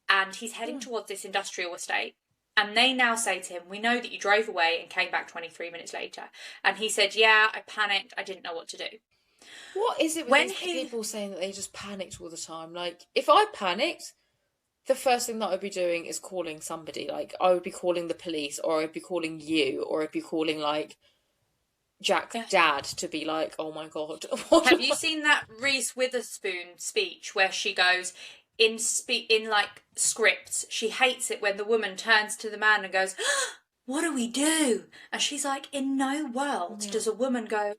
And he's heading towards this industrial estate. And they now say to him, we know that you drove away and came back 23 minutes later. And he said, yeah, I panicked. I didn't know what to do. What is it with these people saying that they just panicked all the time? Like, if I panicked, the first thing that I'd be doing is calling somebody. Like, I would be calling the police, or I'd be calling you, or I'd be calling, like, Jack's dad to be like, oh my God. Have you seen that Reese Witherspoon speech where she goes... In like scripts, she hates it when the woman turns to the man and goes, what do we do? And she's like, in no world does a woman go,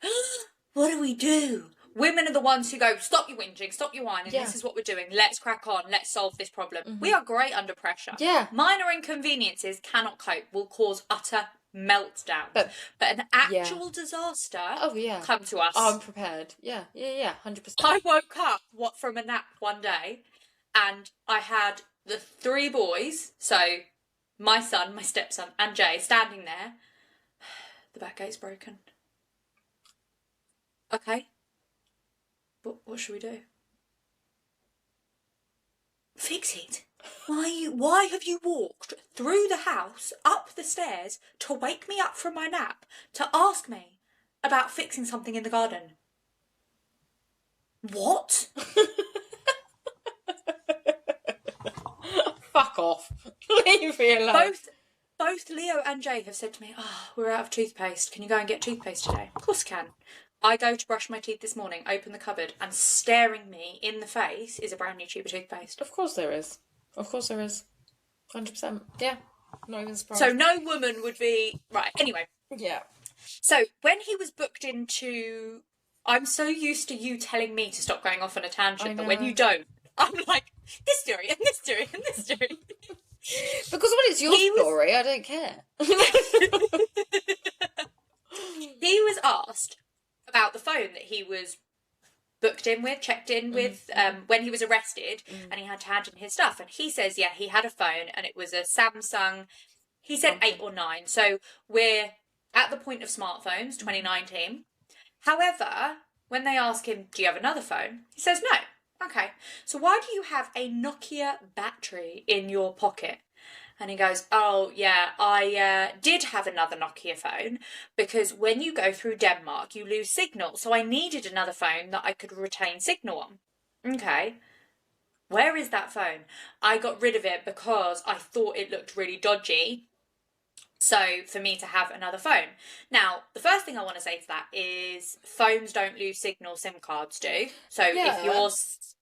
what do we do? Women are the ones who go, stop your whinging, stop your whining, this is what we're doing, let's crack on, let's solve this problem. We are great under pressure. Yeah. Minor inconveniences cannot cope, will cause utter meltdown. But an actual disaster come to us. I'm prepared. Yeah, 100%. I woke up from a nap one day, And I had the three boys, so my son, my stepson, and Jay, standing there. The back gate's broken. Okay. But what should we do? Fix it. Why have you walked through the house, up the stairs, to wake me up from my nap, to ask me about fixing something in the garden? What? Fuck off. Leave me alone. Both Leo and Jay have said to me, we're out of toothpaste. Can you go and get toothpaste today? Of course I can. I go to brush my teeth this morning, open the cupboard, and staring me in the face is a brand new tube of toothpaste. Of course there is. 100%. Yeah. Not even surprised. So no woman would be... Right, anyway. Yeah. So when he was booked into... I'm so used to you telling me to stop going off on a tangent, but when you don't, I'm like, this story, and this story, and this story. Because when it's your story, I don't care. He was asked about the phone that he was booked in with, checked in with, when he was arrested, and he had to hand in his stuff. And he says, yeah, he had a phone, and it was a Samsung, he said 8 or 9. So we're at the point of smartphones, 2019. However, when they ask him, do you have another phone? He says, no. Okay, so why do you have a Nokia battery in your pocket? And he goes, oh, yeah, I did have another Nokia phone because when you go through Denmark, you lose signal. So I needed another phone that I could retain signal on. Okay, where is that phone? I got rid of it because I thought it looked really dodgy. So for me to have another phone. Now, the first thing I want to say to that is phones don't lose signal, SIM cards do. So if yours...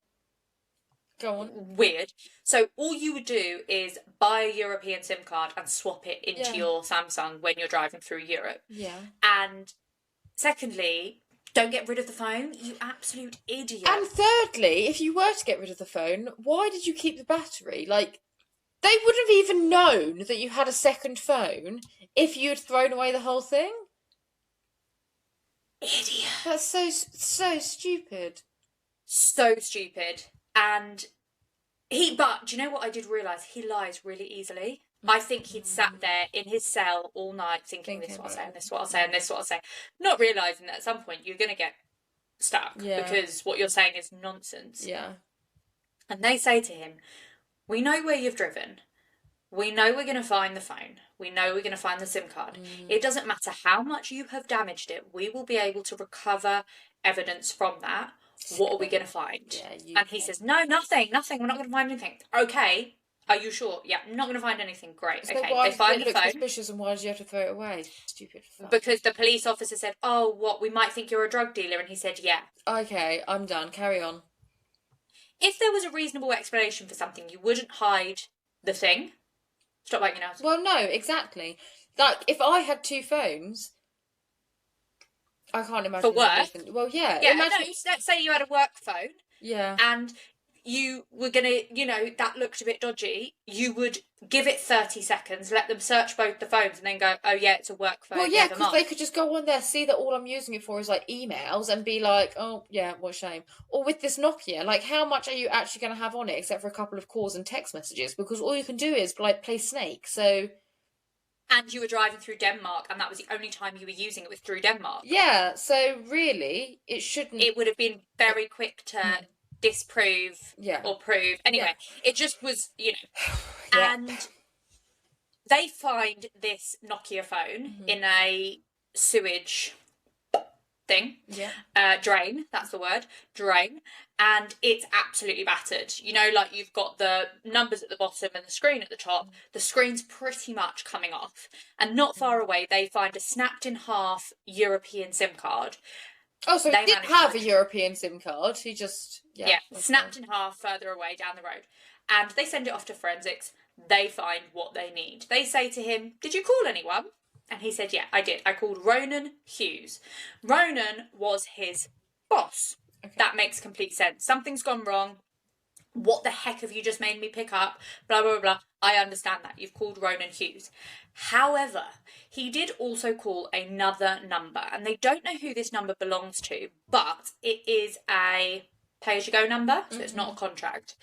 Go on. Weird. So all you would do is buy a European SIM card and swap it into your Samsung when you're driving through Europe. Yeah. And secondly, don't get rid of the phone, you absolute idiot. And thirdly, if you were to get rid of the phone, why did you keep the battery? Like, they wouldn't have even known that you had a second phone if you had thrown away the whole thing. Idiot. That's so stupid. So stupid. And but do you know what I did realise? He lies really easily. I think he'd sat there in his cell all night thinking this is what I'll say, and this is what I'll say, and this is what I'll say. Not realising that at some point you're going to get stuck because what you're saying is nonsense. Yeah. And they say to him, we know where you've driven. We know we're going to find the phone. We know we're going to find the SIM card. It doesn't matter how much you have damaged it. We will be able to recover evidence from that. What are we going to find? Yeah, and he says, no, nothing. We're not going to find anything. Okay. Are you sure? Yeah, I'm not going to find anything. Great. So okay. Why they find the phone. Suspicious, and why did you have to throw it away? Stupid fuck. Because the police officer said, oh, what? We might think you're a drug dealer. And he said, yeah. Okay, I'm done. Carry on. If there was a reasonable explanation for something, you wouldn't hide the thing. Stop biting your nails. Well, no, exactly. Like, if I had two phones, I can't imagine. For work? Well, yeah. Yeah, let's say you had a work phone. Yeah. And you were going to, that looked a bit dodgy. You would give it 30 seconds, let them search both the phones, and then go, oh, yeah, it's a work phone. Well, yeah, because they could just go on there, see that all I'm using it for is, like, emails, and be like, oh, yeah, what a shame. Or with this Nokia, like, how much are you actually going to have on it, except for a couple of calls and text messages? Because all you can do is, like, play Snake, so... And you were driving through Denmark, and that was the only time you were using it was through Denmark. Yeah, so really, it shouldn't... It would have been very quick to disprove or prove. Anyway, it just was, And they find this Nokia phone in a sewage thing. Yeah. Drain, that's the word. Drain. And it's absolutely battered. Like you've got the numbers at the bottom and the screen at the top. The screen's pretty much coming off. And not far away, they find a snapped in half European SIM card. Oh, so he did have a European SIM card. He just... Yeah, snapped in half further away down the road. And they send it off to forensics. They find what they need. They say to him, did you call anyone? And he said, yeah, I did. I called Ronan Hughes. Ronan was his boss. Okay. That makes complete sense. Something's gone wrong. What the heck have you just made me pick up? Blah, blah, blah. I understand that. You've called Ronan Hughes. However, he did also call another number. And they don't know who this number belongs to. But it is a pay-as-you-go number, so it's not a contract.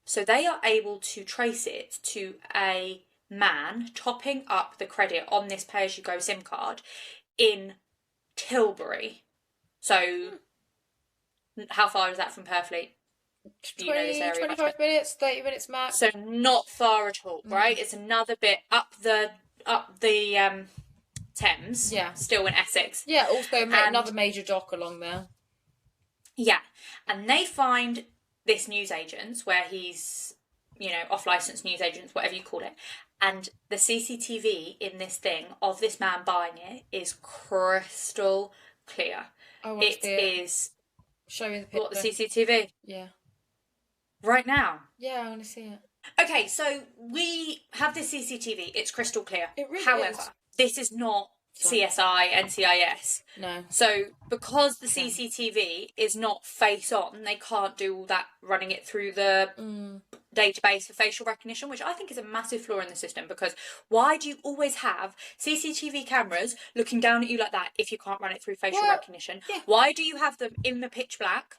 So they are able to trace it to a man topping up the credit on this pay-as-you-go SIM card in Tilbury. So how far is that from Purfleet? 20, 25 minutes, 30 minutes max. So not far at all, right? It's another bit up the Thames. Yeah. Still in Essex. Yeah, also another major dock along there. Yeah. And they find this newsagent's where he's, off-licence newsagents, whatever you call it. And the CCTV in this thing of this man buying it is crystal clear. It is. Show me the picture. What, the CCTV? Yeah. Right now? Yeah, I want to see it. Okay, so we have this CCTV. It's crystal clear. It really However, is. this is not CSI, NCIS. No. So because the CCTV is not face on, they can't do all that running it through the database for facial recognition, which I think is a massive flaw in the system, because why do you always have CCTV cameras looking down at you like that if you can't run it through facial recognition? Yeah. Why do you have them in the pitch black?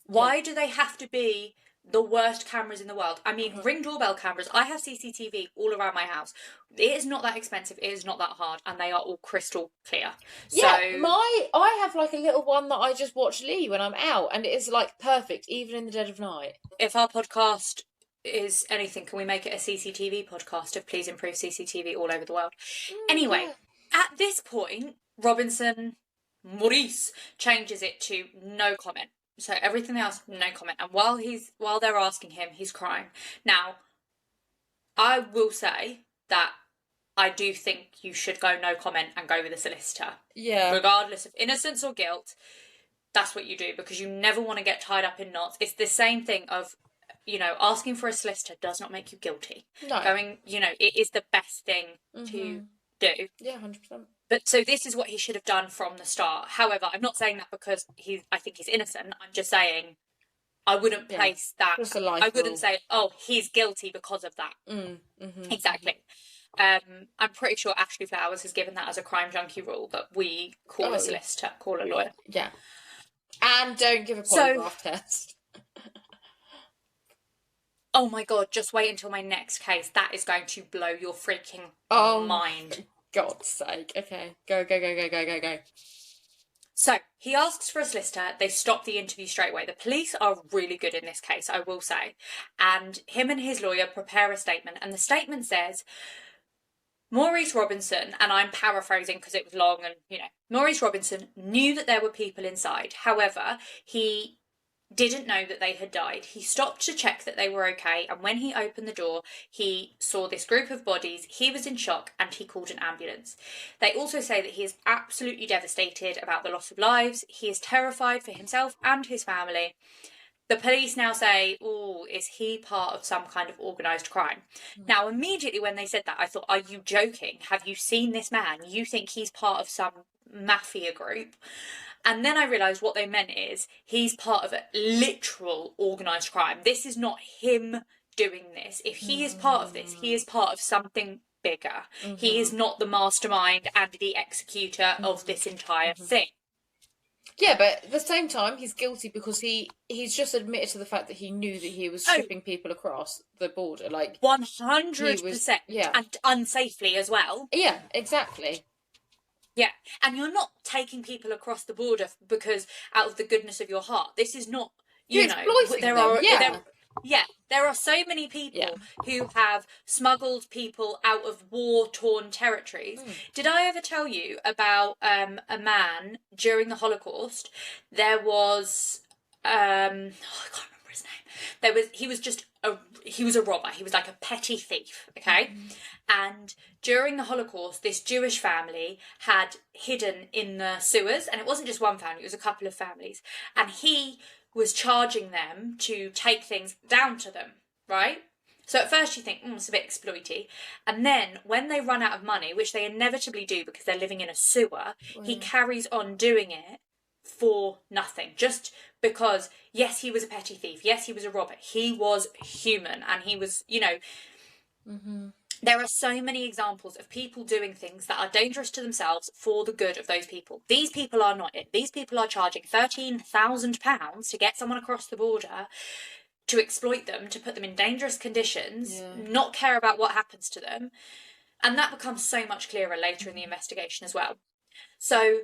Why do they have to be the worst cameras in the world? I mean, Ring doorbell cameras. I have CCTV all around my house. It is not that expensive. It is not that hard, and they are all crystal clear. Yeah, I have like a little one that I just watch Lee when I'm out, and it is like perfect, even in the dead of night. If our podcast is anything, can we make it a CCTV podcast of please improve CCTV all over the world? Anyway, at this point, Maurice changes it to no comment. So everything else, no comment. And while they're asking him, he's crying. Now, I will say that I do think you should go no comment and go with a solicitor. Yeah. Regardless of innocence or guilt, that's what you do, because you never want to get tied up in knots. It's the same thing of, asking for a solicitor does not make you guilty. No. It is the best thing to do. Yeah, 100%. But so this is what he should have done from the start. However, I'm not saying that because I think he's innocent. I'm just saying I wouldn't place that. I wouldn't say, oh, he's guilty because of that. Exactly. I'm pretty sure Ashley Flowers has given that as a crime junkie rule, that we call a solicitor, call a lawyer. Yeah. And don't give a polygraph test. Oh my God, just wait until my next case. That is going to blow your freaking mind. God's sake. Okay. Go. So he asks for a solicitor. They stop the interview straight away. The police are really good in this case, I will say. And him and his lawyer prepare a statement. And the statement says, Maurice Robinson, and I'm paraphrasing because it was long and, Maurice Robinson knew that there were people inside. However, he didn't know that they had died. He stopped to check that they were okay, and when he opened the door, he saw this group of bodies. He was in shock and he called an ambulance. They also say that he is absolutely devastated about the loss of lives. He is terrified for himself and his family. The police now say, is he part of some kind of organised crime? Now, immediately when they said that, I thought, are you joking? Have you seen this man? You think he's part of some mafia group? And then I realised what they meant is he's part of a literal organised crime. This is not him doing this. If he is part of this, he is part of something bigger. He is not the mastermind and the executor of this entire thing. Yeah, but at the same time, he's guilty because he's just admitted to the fact that he knew that he was shipping people across the border. 100%. Yeah. And unsafely as well. Yeah, exactly. Yeah, and you're not taking people across the border because out of the goodness of your heart. This is not, there are so many people who have smuggled people out of war-torn territories. Did I ever tell you about a man during the Holocaust? There was I can't remember his name. He was a robber. He was like a petty thief, okay? And during the Holocaust, this Jewish family had hidden in the sewers, and it wasn't just one family, it was a couple of families. And he was charging them to take things down to them, right? So at first you think, it's a bit exploity. And then when they run out of money, which they inevitably do because they're living in a sewer, he carries on doing it for nothing. Just because, yes, he was a petty thief. Yes, he was a robber. He was human, and he was, There are so many examples of people doing things that are dangerous to themselves for the good of those people. These people are not it. These people are charging £13,000 to get someone across the border, to exploit them, to put them in dangerous conditions, not care about what happens to them. And that becomes so much clearer later in the investigation as well. So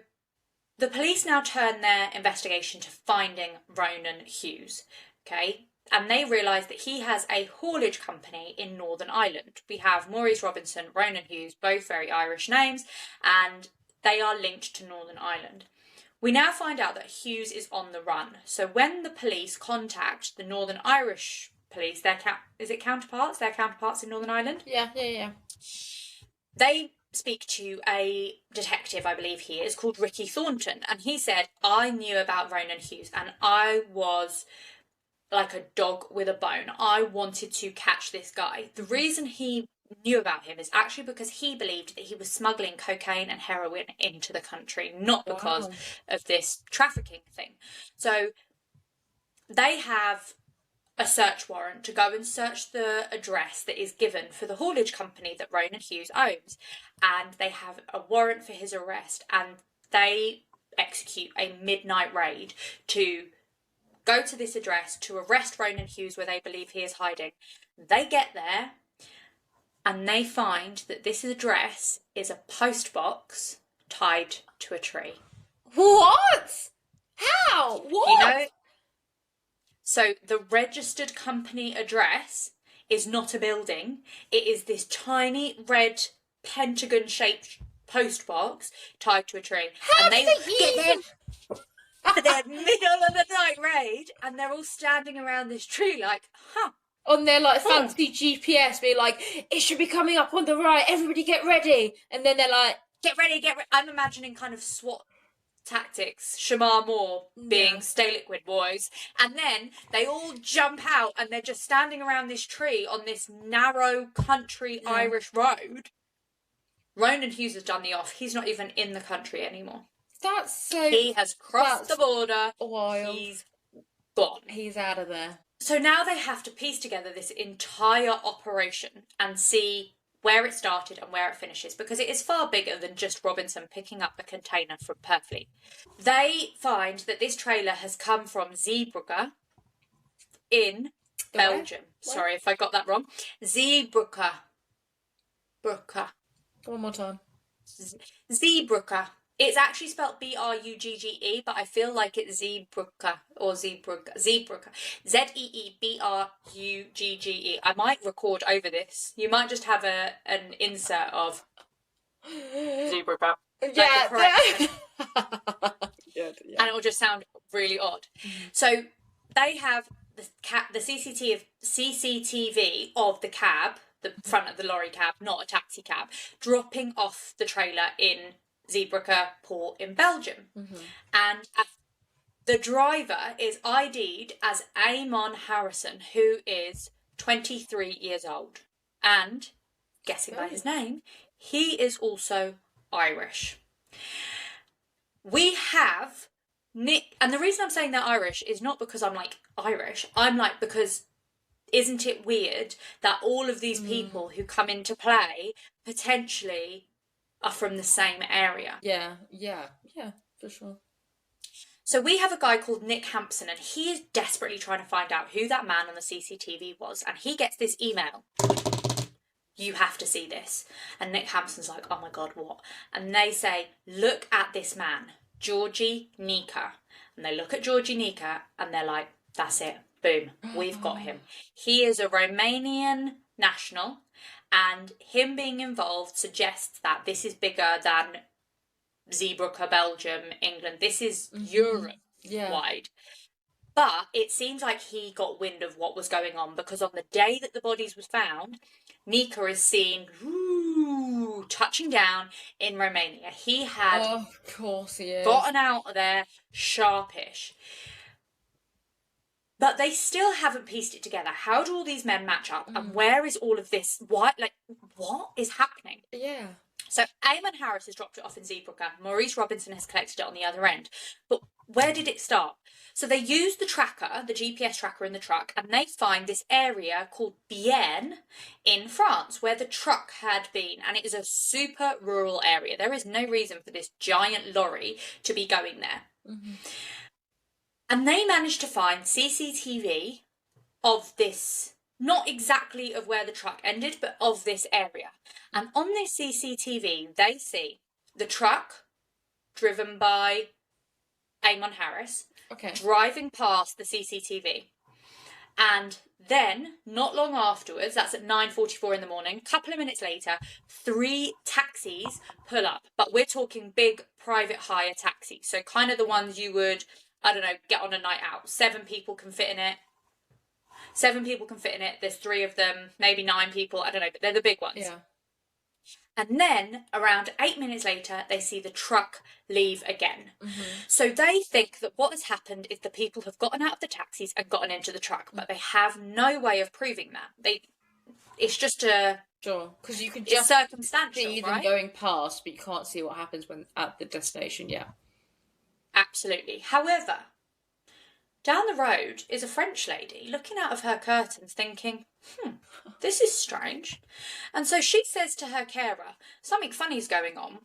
the police now turn their investigation to finding Ronan Hughes, okay? And they realise that he has a haulage company in Northern Ireland. We have Maurice Robinson, Ronan Hughes, both very Irish names, and they are linked to Northern Ireland. We now find out that Hughes is on the run. So when the police contact the Northern Irish police, their counterparts in Northern Ireland? Yeah. They speak to a detective, I believe he is, called Ricky Thornton, and he said, I knew about Ronan Hughes and I was like a dog with a bone. I wanted to catch this guy. The reason he knew about him is actually because he believed that he was smuggling cocaine and heroin into the country, not because of this trafficking thing. So they have a search warrant to go and search the address that is given for the haulage company that Ronan Hughes owns, and they have a warrant for his arrest, and they execute a midnight raid to go to this address to arrest Ronan Hughes where they believe he is hiding. They get there and they find that this address is a post box tied to a tree. What? How? What? You know, so the registered company address is not a building. It is this tiny red pentagon-shaped post box tied to a tree. How and they did they get even... there for their middle of the night raid, and they're all standing around this tree like, on their like fancy GPS, be like, it should be coming up on the right, everybody get ready. And then they're like, get ready. I'm imagining kind of SWAT tactics, Shamar Moore being Stay Liquid boys, and then they all jump out and they're just standing around this tree on this narrow country Irish road. Ronan Hughes has done the off. He's not even in the country anymore. That's so... He has crossed the border. Wild. He's gone. He's out of there. So now they have to piece together this entire operation and see where it started and where it finishes, because it is far bigger than just Robinson picking up a container from Purfleet. They find that this trailer has come from Zeebrugge in Belgium. Where? Sorry if I got that wrong. Zeebrugge. One more time. Zeebrugge. It's actually spelled Brugge, but I feel like it's Zeebrugge or Zeebrugge. Zeebrugge. Zeebrugge. I might record over this. You might just have an insert of Zeebrugge. Yeah. And it will just sound really odd. So they have the CCTV of the cab, the front of the lorry cab, not a taxi cab, dropping off the trailer in Zeebrugge port in Belgium. And the driver is ID'd as Eamon Harrison, who is 23 years old. And, guessing by his name, he is also Irish. We have Nick, and the reason I'm saying they're Irish is not because I'm like Irish, I'm like because isn't it weird that all of these people who come into play potentially are from the same area? Yeah, for sure. So we have a guy called Nick Hampson, and he is desperately trying to find out who that man on the CCTV was, and he gets this email. You have to see this. And Nick Hampson's like, oh my God, what? And they say, look at this man, Georgi Nika. And they look at Georgi Nika and they're like, that's it. Boom. We've got him. He is a Romanian national, and him being involved suggests that this is bigger than Zeebrugge, Belgium, England. This is Europe-wide. But it seems like he got wind of what was going on, because on the day that the bodies was found, Nika is seen touching down in Romania. He had of course he is. Gotten out of there sharpish. But they still haven't pieced it together. How do all these men match up? And where is all of this? What is happening? Yeah. So Eamon Harris has dropped it off in Zeebrugge. Maurice Robinson has collected it on the other end. But where did it start? So they use the tracker, the GPS tracker in the truck, and they find this area called Bienne in France, where the truck had been. And it is a super rural area. There is no reason for this giant lorry to be going there. Mm-hmm. And they managed to find CCTV of this, not exactly of where the truck ended, but of this area. And on this CCTV, they see the truck driven by Amon Harris, driving past the CCTV. And then, not long afterwards, that's at 9:44 in the morning, a couple of minutes later, 3 taxis pull up. But we're talking big private hire taxis. So kind of the ones you would, I don't know, get on a night out. 7 people can fit in it. 7 people can fit in it. There's 3 of them, maybe 9 people. I don't know, but they're the big ones. Yeah. And then, around 8 minutes later, they see the truck leave again. Mm-hmm. So they think that what has happened is the people have gotten out of the taxis and gotten into the truck, but they have no way of proving that. It's just Sure, because you can it's just circumstantial, see them right? going past, but you can't see what happens when at the destination. Yeah. Absolutely. However, down the road is a French lady looking out of her curtains thinking, this is strange. And so she says to her carer, something funny's going on.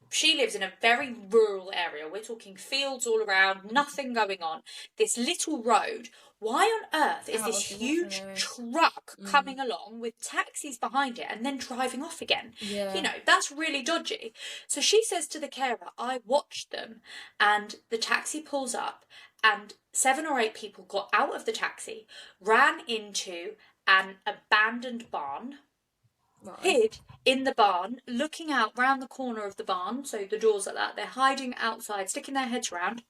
She lives in a very rural area. We're talking fields all around, nothing going on. This little road. Why on earth is this huge truck coming along with taxis behind it and then driving off again? Yeah. You know, that's really dodgy. So she says to the carer, I watched them, and the taxi pulls up and 7 or 8 people got out of the taxi, ran into an abandoned barn, hid in the barn, looking out round the corner of the barn, so the doors are that, they're hiding outside, sticking their heads round.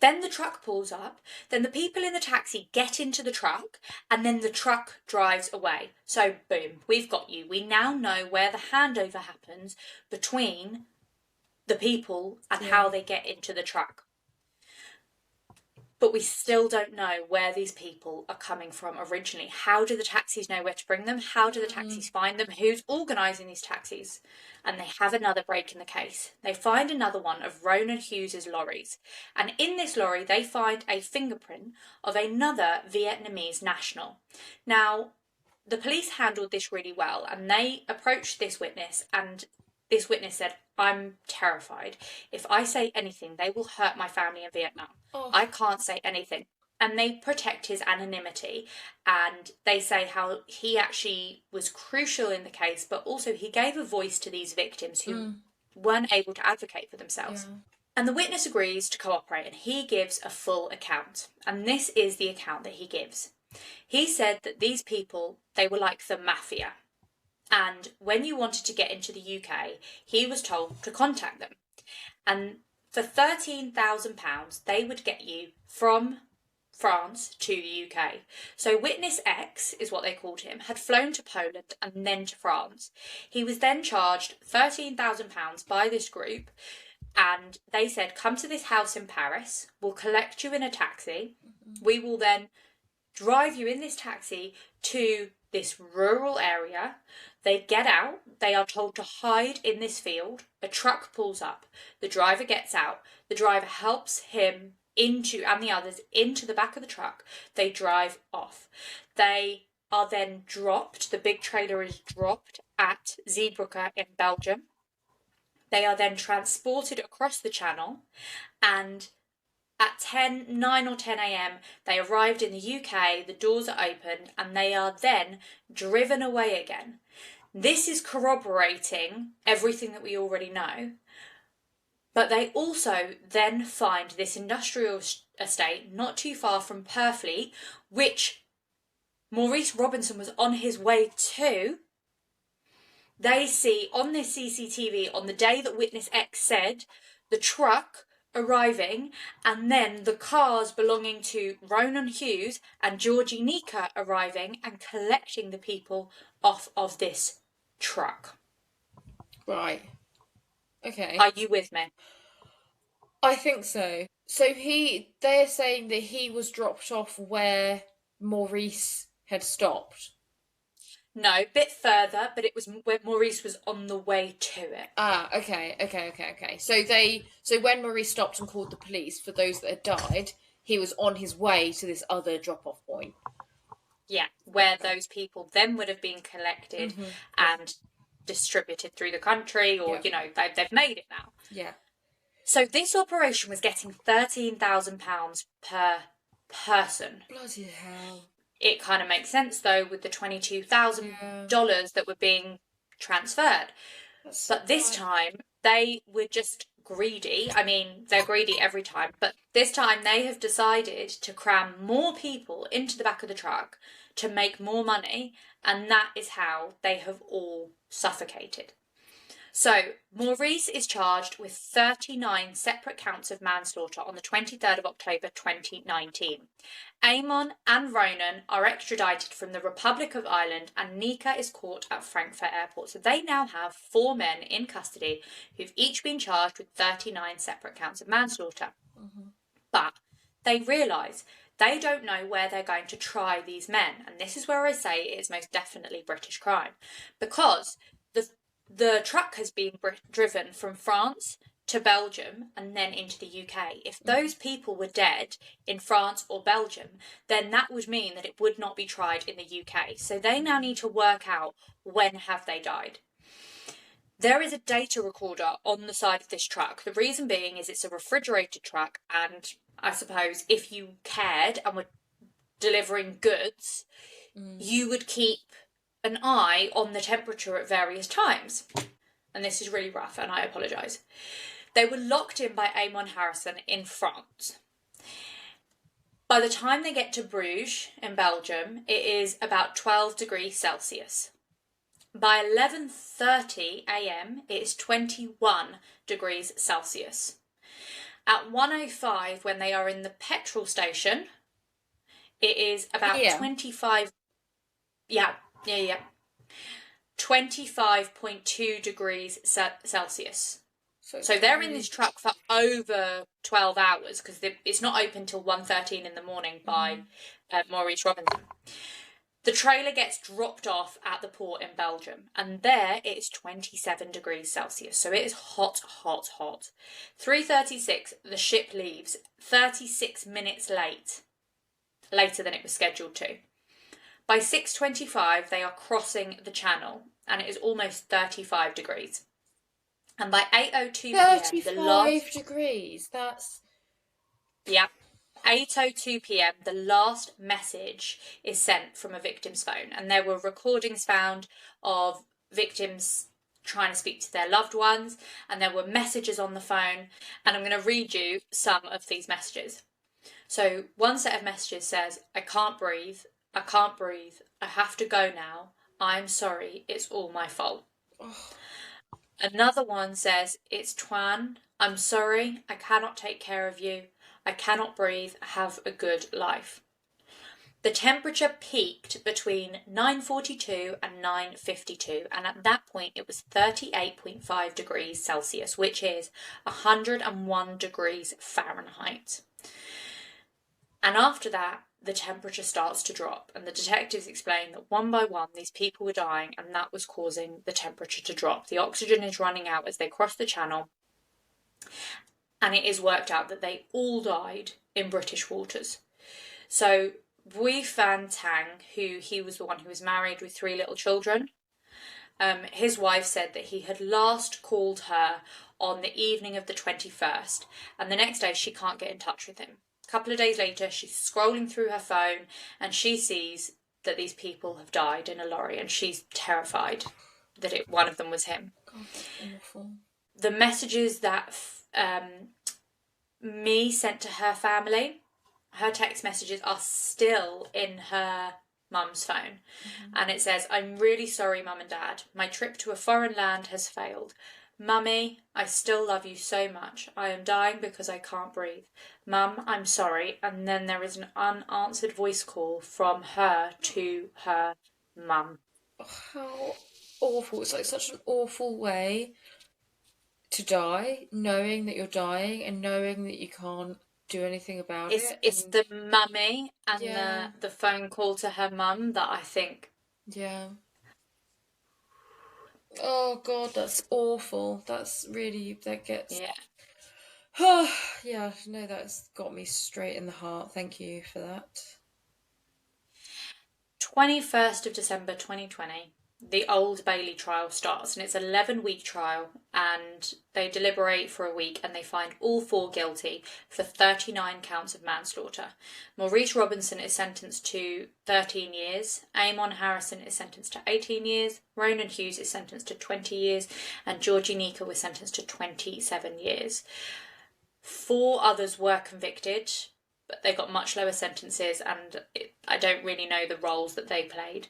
Then the truck pulls up, then the people in the taxi get into the truck, and then the truck drives away. So boom, we've got you. We now know where the handover happens between the people and how they get into the truck. But we still don't know where these people are coming from originally. How do the taxis know where to bring them? How do the taxis find them? Who's organising these taxis? And they have another break in the case. They find another one of Ronan Hughes's lorries. And in this lorry, they find a fingerprint of another Vietnamese national. Now, the police handled this really well, and they approached this witness, and this witness said, I'm terrified. If I say anything, they will hurt my family in Vietnam. I can't say anything. And they protect his anonymity, and they say how he actually was crucial in the case, but also he gave a voice to these victims who weren't able to advocate for themselves. Yeah. And the witness agrees to cooperate, and he gives a full account. And this is the account that he gives. He said that these people, they were like the mafia. And when you wanted to get into the UK, he was told to contact them. And for £13,000, they would get you from France to the UK. So Witness X, is what they called him, had flown to Poland and then to France. He was then charged £13,000 by this group, and they said, come to this house in Paris, we'll collect you in a taxi, we will then drive you in this taxi to this rural area. They get out, they are told to hide in this field, a truck pulls up, the driver gets out, the driver helps him and the others into the back of the truck, they drive off. They are then dropped, the big trailer is dropped at Zeebrugge in Belgium. They are then transported across the channel, and at 9 or 10 a.m, they arrived in the UK, the doors are opened, and they are then driven away again. This is corroborating everything that we already know. But they also then find this industrial estate not too far from Purfleet, which Maurice Robinson was on his way to. They see on this CCTV on the day that Witness X said the truck arriving, and then the cars belonging to Ronan Hughes and Georgie Nika arriving and collecting the people off of this truck. Right. Okay. Are you with me? I think so. So they're saying that he was dropped off where Maurice had stopped. No, a bit further, but it was when Maurice was on the way to it. Okay. So when Maurice stopped and called the police for those that had died, he was on his way to this other drop-off point. Yeah, where those people then would have been collected and distributed through the country, or, they've made it now. Yeah. So this operation was getting £13,000 per person. Bloody hell. It kind of makes sense, though, with the $22,000 that were being transferred. But this time, they were just greedy. I mean, they're greedy every time, but this time they have decided to cram more people into the back of the truck to make more money, and that is how they have all suffocated. So, Maurice is charged with 39 separate counts of manslaughter on the 23rd of October 2019. Amon and Ronan are extradited from the Republic of Ireland, and Nika is caught at Frankfurt Airport. So they now have 4 men in custody who've each been charged with 39 separate counts of manslaughter. But they realise they don't know where they're going to try these men. And this is where I say it is most definitely British crime. Because the truck has been driven from France to Belgium and then into the UK. If those people were dead in France or Belgium, then that would mean that it would not be tried in the UK. So they now need to work out when have they died. There is a data recorder on the side of this truck. The reason being is it's a refrigerated truck, and I suppose if you cared and were delivering goods, you would keep an eye on the temperature at various times. And this is really rough, and I apologise. They were locked in by Amon Harrison in France. By the time they get to Bruges in Belgium, it is about 12 degrees Celsius. By 11:30 a.m, it is 21 degrees Celsius. At 1:05, when they are in the petrol station, it is about 25... Yeah. 25.2 degrees Celsius. So they're in this truck for over 12 hours, because it's not open till 1:13 in the morning by Maurice Robinson. The trailer gets dropped off at the port in Belgium, and there it is 27 degrees Celsius. So it is hot, hot, hot. 3:36, the ship leaves, 36 minutes later than it was scheduled to. By 6:25, they are crossing the channel, and it is almost 35 degrees. And by 8:02 p.m, 35 degrees, that's... Yeah. 8:02 p.m, the last message is sent from a victim's phone, and there were recordings found of victims trying to speak to their loved ones, and there were messages on the phone, and I'm going to read you some of these messages. So one set of messages says, I can't breathe, I have to go now, I'm sorry, it's all my fault. Another one says, it's Twan, I'm sorry, I cannot take care of you, I cannot breathe, have a good life. The temperature peaked between 9:42 and 9:52, and at that point it was 38.5 degrees Celsius, which is 101 degrees Fahrenheit. And after that, the temperature starts to drop, and the detectives explain that one by one these people were dying, and that was causing the temperature to drop. The oxygen is running out as they cross the channel, and it is worked out that they all died in British waters. So Bui Fan Tang, he was the one who was married with 3 little children, his wife said that he had last called her on the evening of the 21st, and the next day she can't get in touch with him. A couple of days later, she's scrolling through her phone and she sees that these people have died in a lorry, and she's terrified that one of them was him. God, that's awful. The messages that Me sent to her family, her text messages are still in her mum's phone. And it says, I'm really sorry, Mum and Dad. My trip to a foreign land has failed. Mummy, I still love you so much. I am dying because I can't breathe. Mum, I'm sorry. And then there is an unanswered voice call from her to her mum. How awful. It's like such an awful way to die, knowing that you're dying and knowing that you can't do anything about it. It's the mummy and the phone call to her mum that I think... Yeah. Oh God, that's awful. That's really, that gets. Yeah. Yeah, no, that's got me straight in the heart. Thank you for that. 21st of December 2020, the Old Bailey trial starts, and it's an 11-week trial, and they deliberate for a week and they find all four guilty for 39 counts of manslaughter. Maurice Robinson is sentenced to 13 years, Amon Harrison is sentenced to 18 years, Ronan Hughes is sentenced to 20 years, and Georgie Nika was sentenced to 27 years. 4 others were convicted, but they got much lower sentences, and I don't really know the roles that they played.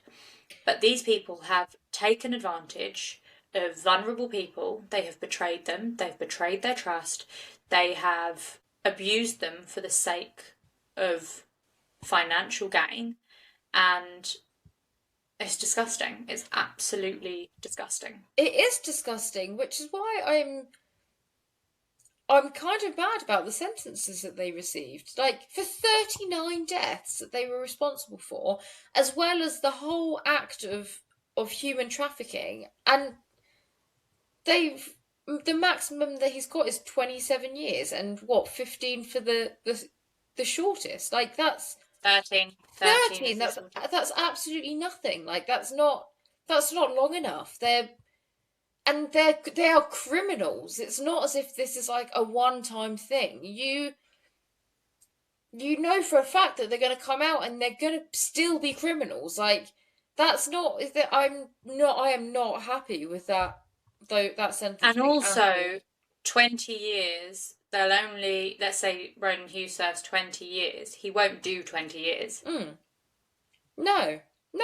But these people have taken advantage of vulnerable people. They have betrayed them. They've betrayed their trust. They have abused them for the sake of financial gain. And it's disgusting. It's absolutely disgusting. It is disgusting, which is why I'm kind of mad about the sentences that they received. Like, for 39 deaths that they were responsible for, as well as the whole act of human trafficking. And the maximum that he's got is 27 years, and what, 15 for the shortest. Like, that's 13. 13. That's absolutely nothing. Like, that's not long enough. They are criminals. It's not as if this is like a one-time thing. You know for a fact that they're going to come out and they're going to still be criminals. Like, that's not that I am not happy with that, though, that sentence. And also, 20 years, they'll only, let's say Ronan Hughes serves 20 years, he won't do 20 years. No,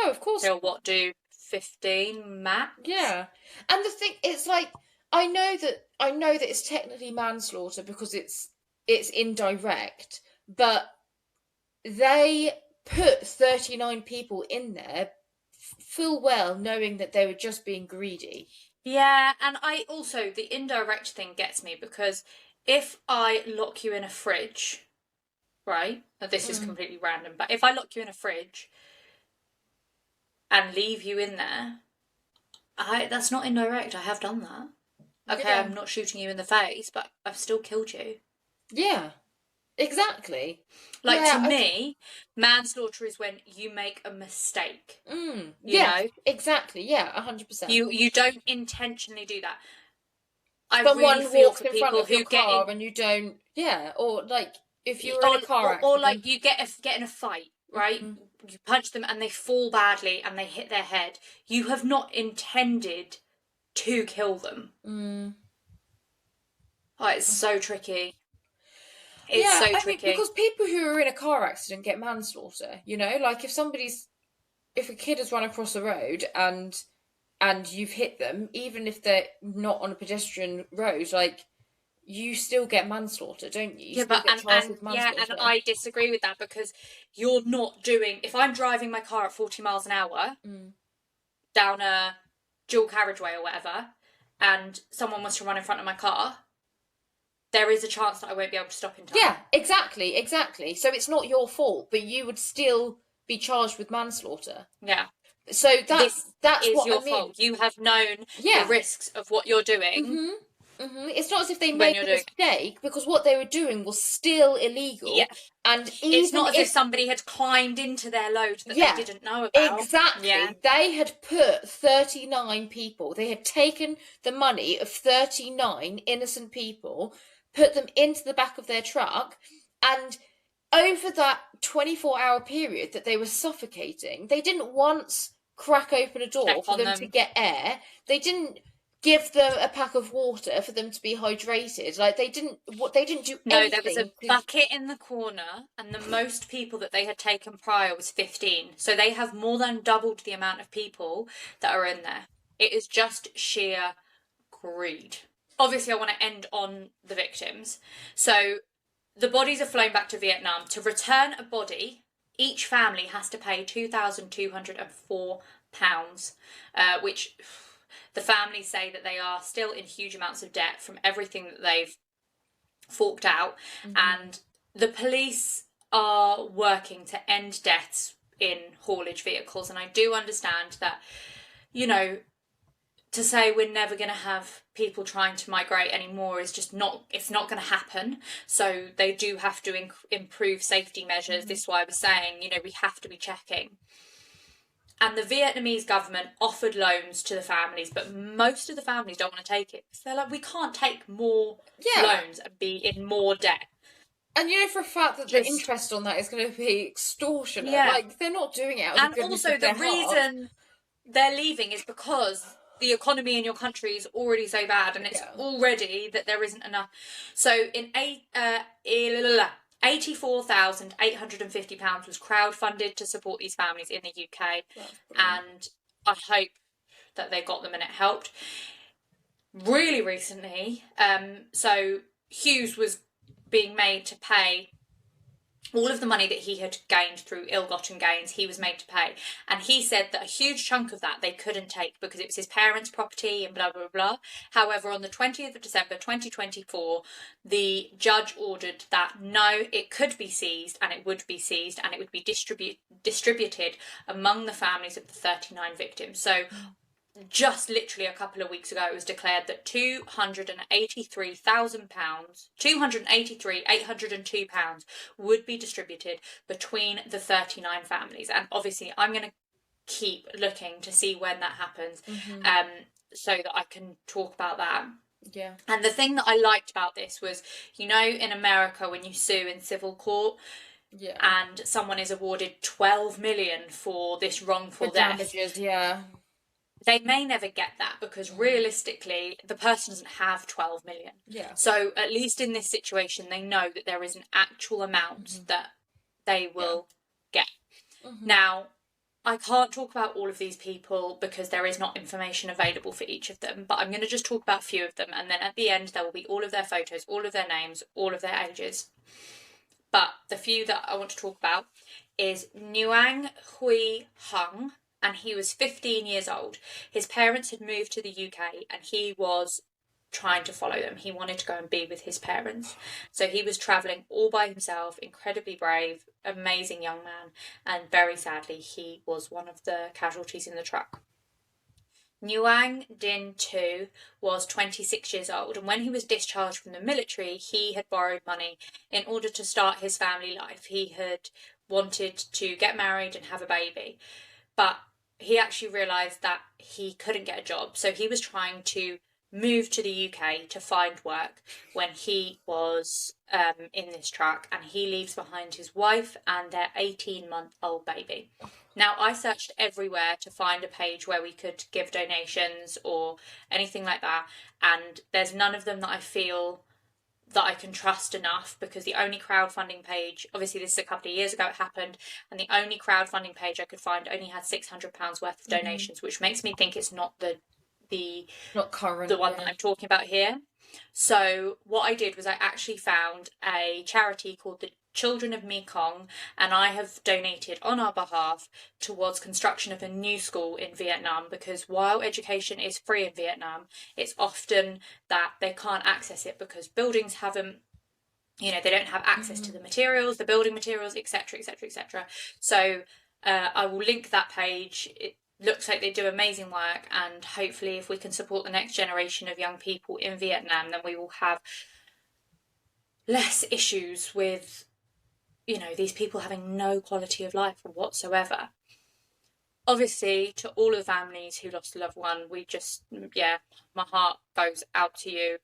of course He'll do 15 max? Yeah. And the thing, it's like, I know that it's technically manslaughter because it's indirect, but they put 39 people in there full well knowing that they were just being greedy. Yeah, and I also, the indirect thing gets me because if I lock you in a fridge, right? This is completely random, but if I lock you in a fridge and leave you in there, that's not indirect. I have done that. Okay, yeah. I'm not shooting you in the face, but I've still killed you. Yeah, exactly. Like, to me, manslaughter is when you make a mistake. You know? Exactly. Yeah, 100%. You don't intentionally do that. Someone really feel walks in front of your car and you don't. Yeah, or like if you're in a car accident, or like you get in a fight, right? You punch them and they fall badly and they hit their head. You have not intended to kill them. Oh, it's so tricky. It's so tricky. Because people who are in a car accident get manslaughter. You know, like if a kid has run across the road and you've hit them, even if they're not on a pedestrian road, like, you still get manslaughter, don't you? Yeah, but and I disagree with that because you're not doing. If I'm driving my car at 40 miles an hour down a dual carriageway or whatever, and someone wants to run in front of my car, there is a chance that I won't be able to stop in time. Yeah, exactly. So it's not your fault, but you would still be charged with manslaughter. Yeah. So that's what your I mean. fault. You have known the risks of what you're doing. It's not as if they made a mistake, because what they were doing was still illegal. Yeah. And it's not as if somebody had climbed into their load that they didn't know about. Exactly. Yeah. They had put 39 people, they had taken the money of 39 innocent people, put them into the back of their truck, and over that 24-hour period that they were suffocating, they didn't once crack open a door for them to get air. They didn't give them a pack of water for them to be hydrated. Like, they didn't do anything. No, there was a bucket in the corner, and the most people that they had taken prior was 15. So they have more than doubled the amount of people that are in there. It is just sheer greed. Obviously, I want to end on the victims. So the bodies are flown back to Vietnam. To return a body, each family has to pay £2,204, which the families say that they are still in huge amounts of debt from everything that they've forked out. And the police are working to end deaths in haulage vehicles. And I do understand that, you know, to say we're never going to have people trying to migrate anymore is just not, it's not going to happen. So they do have to improve safety measures. This is why I was saying, you know, we have to be checking. And the Vietnamese government offered loans to the families, but most of the families don't want to take it. Because they're like, we can't take more loans and be in more debt. And you know for a fact that the interest on that is going to be extortionate. Yeah. Like, they're not doing it out of the goodness of their heart. And also the reason they're leaving is because the economy in your country is already so bad, and it's already that there isn't enough. So in £84,850 was crowdfunded to support these families in the UK, and I hope that they got them and it helped. Really recently, so Hughes was being made to pay all of the money that he had gained through ill-gotten gains. He was made to pay, and he said that a huge chunk of that they couldn't take because it was his parents' property and blah blah blah. However, on the 20th of December 2024, the judge ordered that no, it could be seized, and it would be seized, and it would be distributed among the families of the 39 victims. So just literally a couple of weeks ago, it was declared that £283,802 would be distributed between the 39 families. And obviously, I'm going to keep looking to see when that happens, so that I can talk about that. Yeah. And the thing that I liked about this was, you know, in America, when you sue in civil court, and someone is awarded 12 million for this wrongful death. Damages, they may never get that because realistically the person doesn't have 12 million. Yeah. So at least in this situation, they know that there is an actual amount that they will get. Now, I can't talk about all of these people because there is not information available for each of them, but I'm going to just talk about a few of them, and then at the end there will be all of their photos, all of their names, all of their ages. But the few that I want to talk about is Nguyen Huy Hung, and he was 15 years old. His parents had moved to the UK and he was trying to follow them. He wanted to go and be with his parents. So he was travelling all by himself, incredibly brave, amazing young man, and very sadly he was one of the casualties in the truck. Nguyen Dinh Tu was 26 years old, and when he was discharged from the military, he had borrowed money in order to start his family life. He had wanted to get married and have a baby, but he actually realised that he couldn't get a job. So he was trying to move to the UK to find work when he was in this truck, and he leaves behind his wife and their 18-month-old baby. Now, I searched everywhere to find a page where we could give donations or anything like that, and there's none of them that I feel that I can trust enough, because the only crowdfunding page, obviously this is a couple of years ago it happened, and the only crowdfunding page I could find only had £600 worth of donations, which makes me think it's not not current, the one that I'm talking about here. So what I did was I actually found a charity called the Children of Mekong, and I have donated on our behalf towards construction of a new school in Vietnam, because while education is free in Vietnam, it's often that they can't access it because buildings haven't, you know, they don't have access to the materials, the building materials, etc, etc, etc. So I will link that page. It looks like they do amazing work, and hopefully if we can support the next generation of young people in Vietnam, then we will have less issues with, you know, these people having no quality of life whatsoever. Obviously, to all of the families who lost a loved one, we just, my heart goes out to you.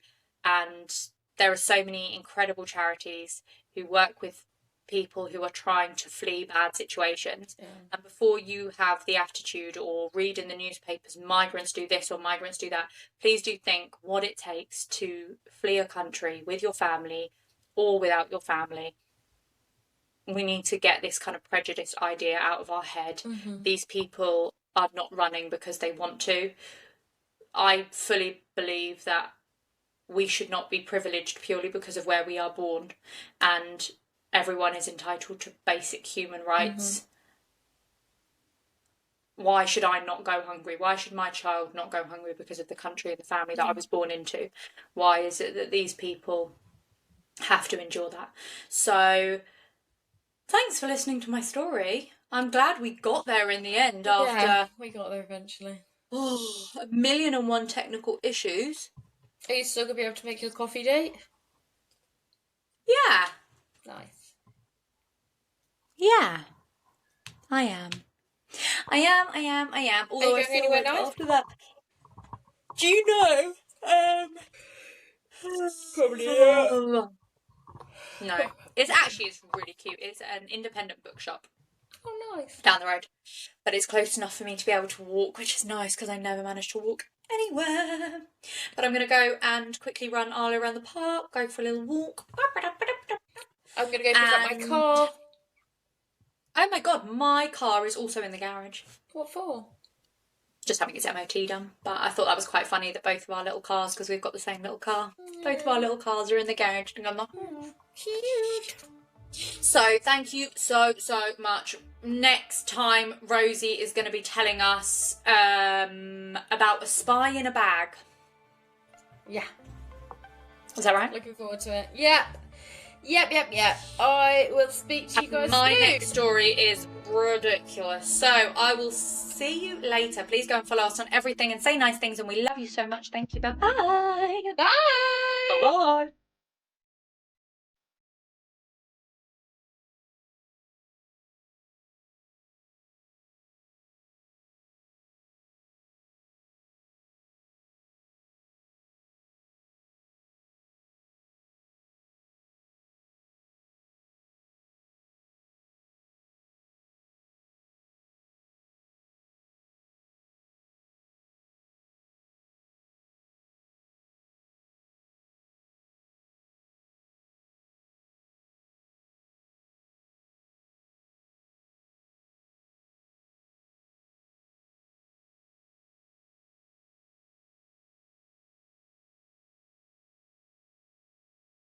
And there are so many incredible charities who work with people who are trying to flee bad situations. And before you have the attitude or read in the newspapers, migrants do this or migrants do that, please do think what it takes to flee a country with your family or without your family. We need to get this kind of prejudiced idea out of our head. These people are not running because they want to. I fully believe that we should not be privileged purely because of where we are born, and everyone is entitled to basic human rights. Why should I not go hungry? Why should my child not go hungry because of the country and the family that I was born into? Why is it that these people have to endure that? So thanks for listening to my story. I'm glad we got there in the end. Yeah, we got there eventually. Oh, 1,000,001 technical issues. Are you still going to be able to make your coffee date? Yeah. Nice. Yeah. I am. Although Are you I going feel anywhere like nice? after that... Do you know? Probably, yeah. No. It's really cute. It's an independent bookshop Oh, nice. down the road. But it's close enough for me to be able to walk, which is nice because I never manage to walk anywhere. But I'm going to go and quickly run Arlo around the park, go for a little walk. I'm going to go pick up my car. Oh my god, my car is also in the garage. What for? Just having its MOT done. But I thought that was quite funny that both of our little cars, because we've got the same little car, both of our little cars are in the garage. And I'm like, Cute. So thank you so much. Next time, Rosie is going to be telling us about a spy in a bag. Yeah. Is that right? Looking forward to it. Yep. I will speak to you guys My soon. next story is ridiculous. So I will see you later. Please go and follow us on everything and say nice things, and we love you so much. Thank you. Bye-bye. Bye. Bye.